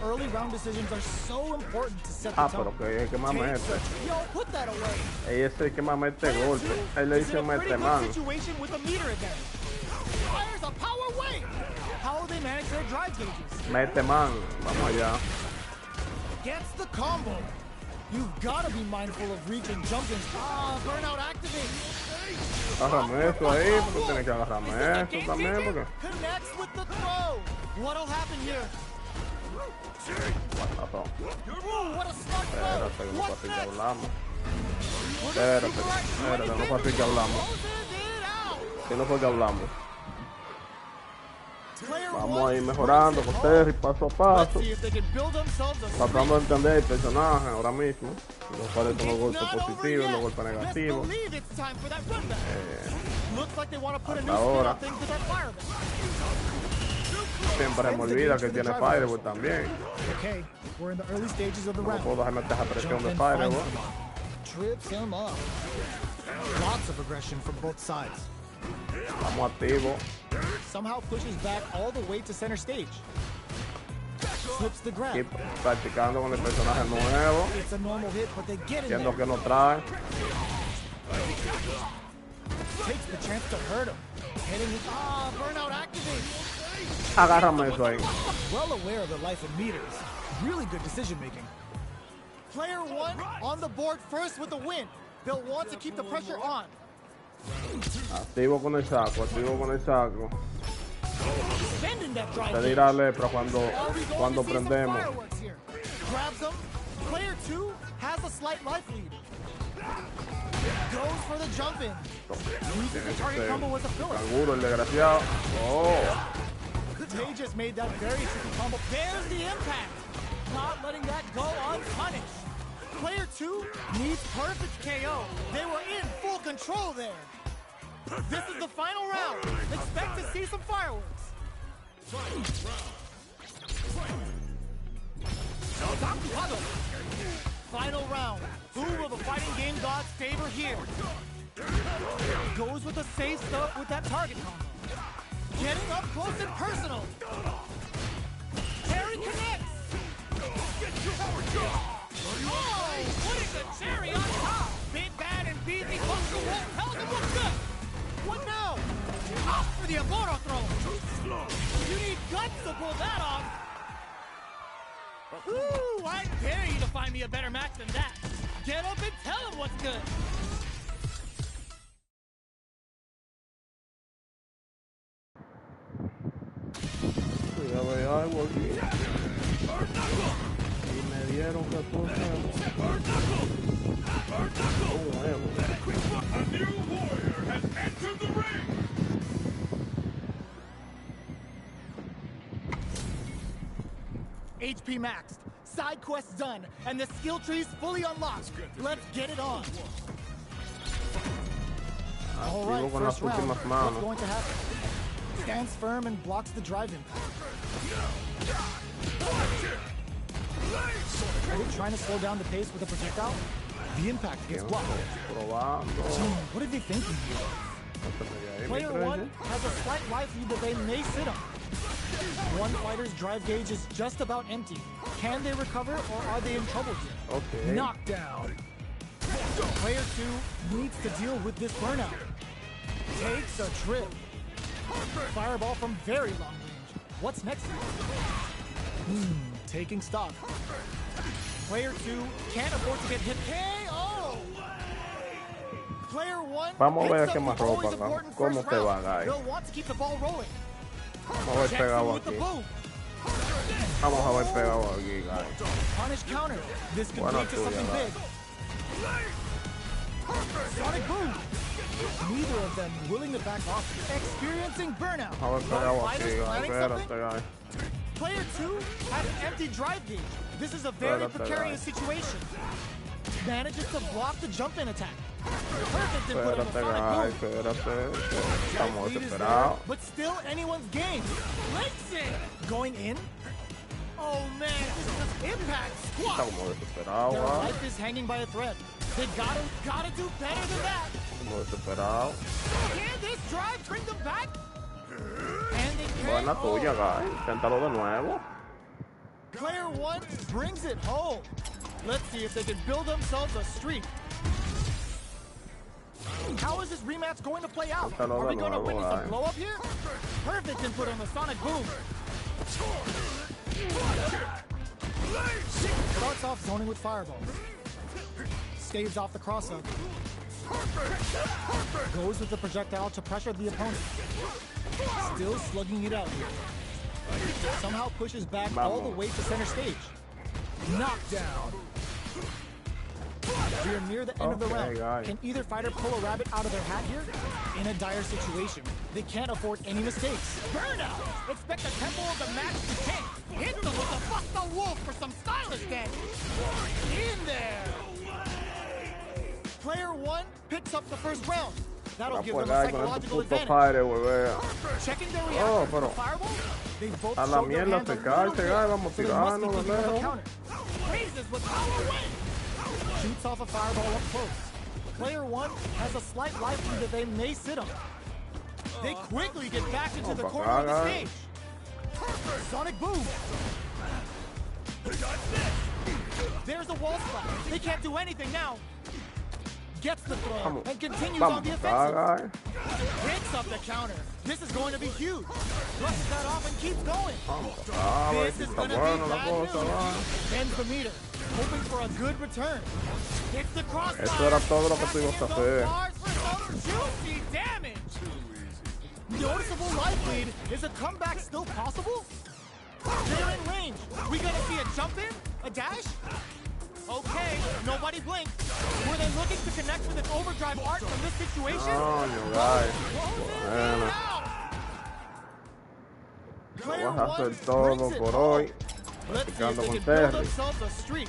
Early round decisions are so important to set the Ah, tone. pero que es que más mete. Yo, put that away. Ella es el que más mete Player golpe. two Él le is in dice a pretty mete good man. situation with a meter advantage. Fires a power wave. How will they manage their drive gauges? Mete man. Vamos allá. Gets the combo. You've got to be mindful of reach and jump ins. Burnout activate. Agárrame eso ahí, porque tienes que Is agarrarme this a eso game también, changer? porque... Connects with the throw. What'll happen here? Pasó. Ooh, what a smart throw. Espérate, que no fue What's así que next? hablamos. Will the Espérate, super art do espérate, no anything? fue así que hablamos. Closes it out. ¿Qué no fue que hablamos? Player Vamos one a ir mejorando brings con it home. Terry paso a Let's paso. see if they can build themselves a Tratando de entender el personaje ahora mismo. Los cuales son los golpes Not over positivos, yet. los golpes Best negativos. believe it's time for that run back. Looks like they want to put a new hasta spin ahora. on things with that fire back. Siempre se me olvida que tiene Fireball también. Okay, we're in the early stages of the No round. puedo dejarme esta presión Jump de in, Fireball. finds him up. Trips him up. Lots of aggression from both sides. Estamos activos. Somehow pushes back all the way to center stage. Slips the grab. Aquí practicando con el personaje nuevo. It's a normal hit, but they get in Viendo there. que nos trae. Takes the chance to hurt him. Hitting it. Burnout activate. Agárrame eso ahí. Well aware of the life in meters. Really good decision making. Player one on the board first with a win. They'll want to keep the pressure on. Activo con el saco, activo con el saco. Sending that drive. Te dirá lepra Are we going cuando to see some prendemos. fireworks here? Grabs them. Player 2 has a slight life lead. Goes for the jump in. Uses the target combo with a filler. Canguro, el desgraciado. Oh, They just made that very tricky combo. There's the impact. Not letting that go unpunished. Player 2 needs perfect KO. They were in full control there. This is the final round. Expect to see some fireworks. Final round. Who will the fighting game gods favor here? Goes with the safe stuff with that target combo. Getting up close and personal. Terry connects. Oh, putting the cherry on top. Big Bad and Beezy punch the wall. Pelican looks good. What now? Off for the Amoro throw. You need guts to pull that off. Ooh, I dare you to find me a better match than that. Get up and tell him what's good. ya ve algo aquí. Y me dieron que puse un nuevo. A new warrior has entered the ring! HP maxed, side quests done, and the skill tree's fully unlocked. Let's get it on. All right, Activo con las first round. últimas What's manos. going to happen? Stands firm and blocks the drive impact. Are they trying to slow down the pace with a projectile? The impact gets blocked. Probando. What are they thinking here? Player 1 has a slight life lead that they may sit on. One fighter's drive gauge is just about empty. Can they recover, or are they in trouble here? Okay. Knockdown. Player 2 needs to deal with this burnout. Takes a trip. Fireball from very long range. What's next? Taking stock. Player 2 can't afford to get hit. KO! Player 1 Vamos a ver picks qué up más the ropa always acá. important ¿Cómo first te va, round. guy? They'll want to keep the ball rolling. Vamos a ver Checks pegado him with the aquí. boom. Vamos a ver pegado aquí, guy. Punish counter. This could Buena lead to tuya, something guy. big. Sonic boom. Neither of them willing to back off. Experiencing burnout. Vamos a ver Both pegado fighters aquí, guy. planning something? Espérate, guy. Player 2 has an empty drive gauge. This is a very Espérate, precarious guy. situation. Manages to block the jump-in attack. Perfect input on the Espérate, Sonic guy. boom. Espérate. Estamos Lead is there, desesperados. but still anyone's game. Links it. Going in? Oh man, this is just impact squat. Estamos desesperados, Their guy. life is hanging by a thread. They gotta do better than that. Estamos desesperados. Can this drive bring them back? And they Buena KO. tuya, guy. Inténtalo de nuevo. Player 1 brings it home. Let's see if they can build themselves a streak. How is this rematch going to play out? Inténtalo Are we de going to nuevo, witness guy. a blow up here? Perfect input on the Sonic boom. Starts off zoning with fireballs. Staves off the cross-up. Goes with the projectile to pressure the opponent. Still slugging it out here. Somehow pushes back all the way to center stage. Knockdown. We are near the end of the Okay, round. guy. Can either fighter pull a rabbit out of their hat here? In a dire situation, they can't afford any mistakes. Burnout! Expect the tempo of the match to change. Hit them with a bust the wolf for some stylish damage. In there! Player 1 picks up the first round. That'll Ah, give pues, them a guy, con este psychological puto advantage. fire, volver. Checking their Oh, reaction to pero- the fireball. They both A la showed their mierda hands a se cae, little se bit, cae, vamos so they must be tirando, thinking of a lejos. counter. Raises with power win. Shoots off a fireball up close. Player 1 has a slight life lead that they may sit on. They quickly get back into the pa' corner of the acá, stage. Sonic boom. There's a wall splash. They can't do anything now. Gets the throw Vamos. and continues on Vamos the acá, offensive. guy. Picks up the counter. This is going to be huge. Brushes that off and keeps going. Vamos acá, a ver This si is está going to be bueno la bad cosa, guy. news. Bends the meter, hoping for a good return. Hits the crossbar. Eso era todo lo que tú ibas a Casting in hacer. those bars for some Juicy damage! Noticeable life lead. Is a comeback still possible? They're in range. We gonna see a jump in? A dash? Okay, nobody blink. Were they looking to connect with an overdrive art from this situation? Coño, guys. Bueno. Player Vamos a hacer one todo brings it por home. hoy. Let's see if Practicando they con can build Terry. themselves a streak.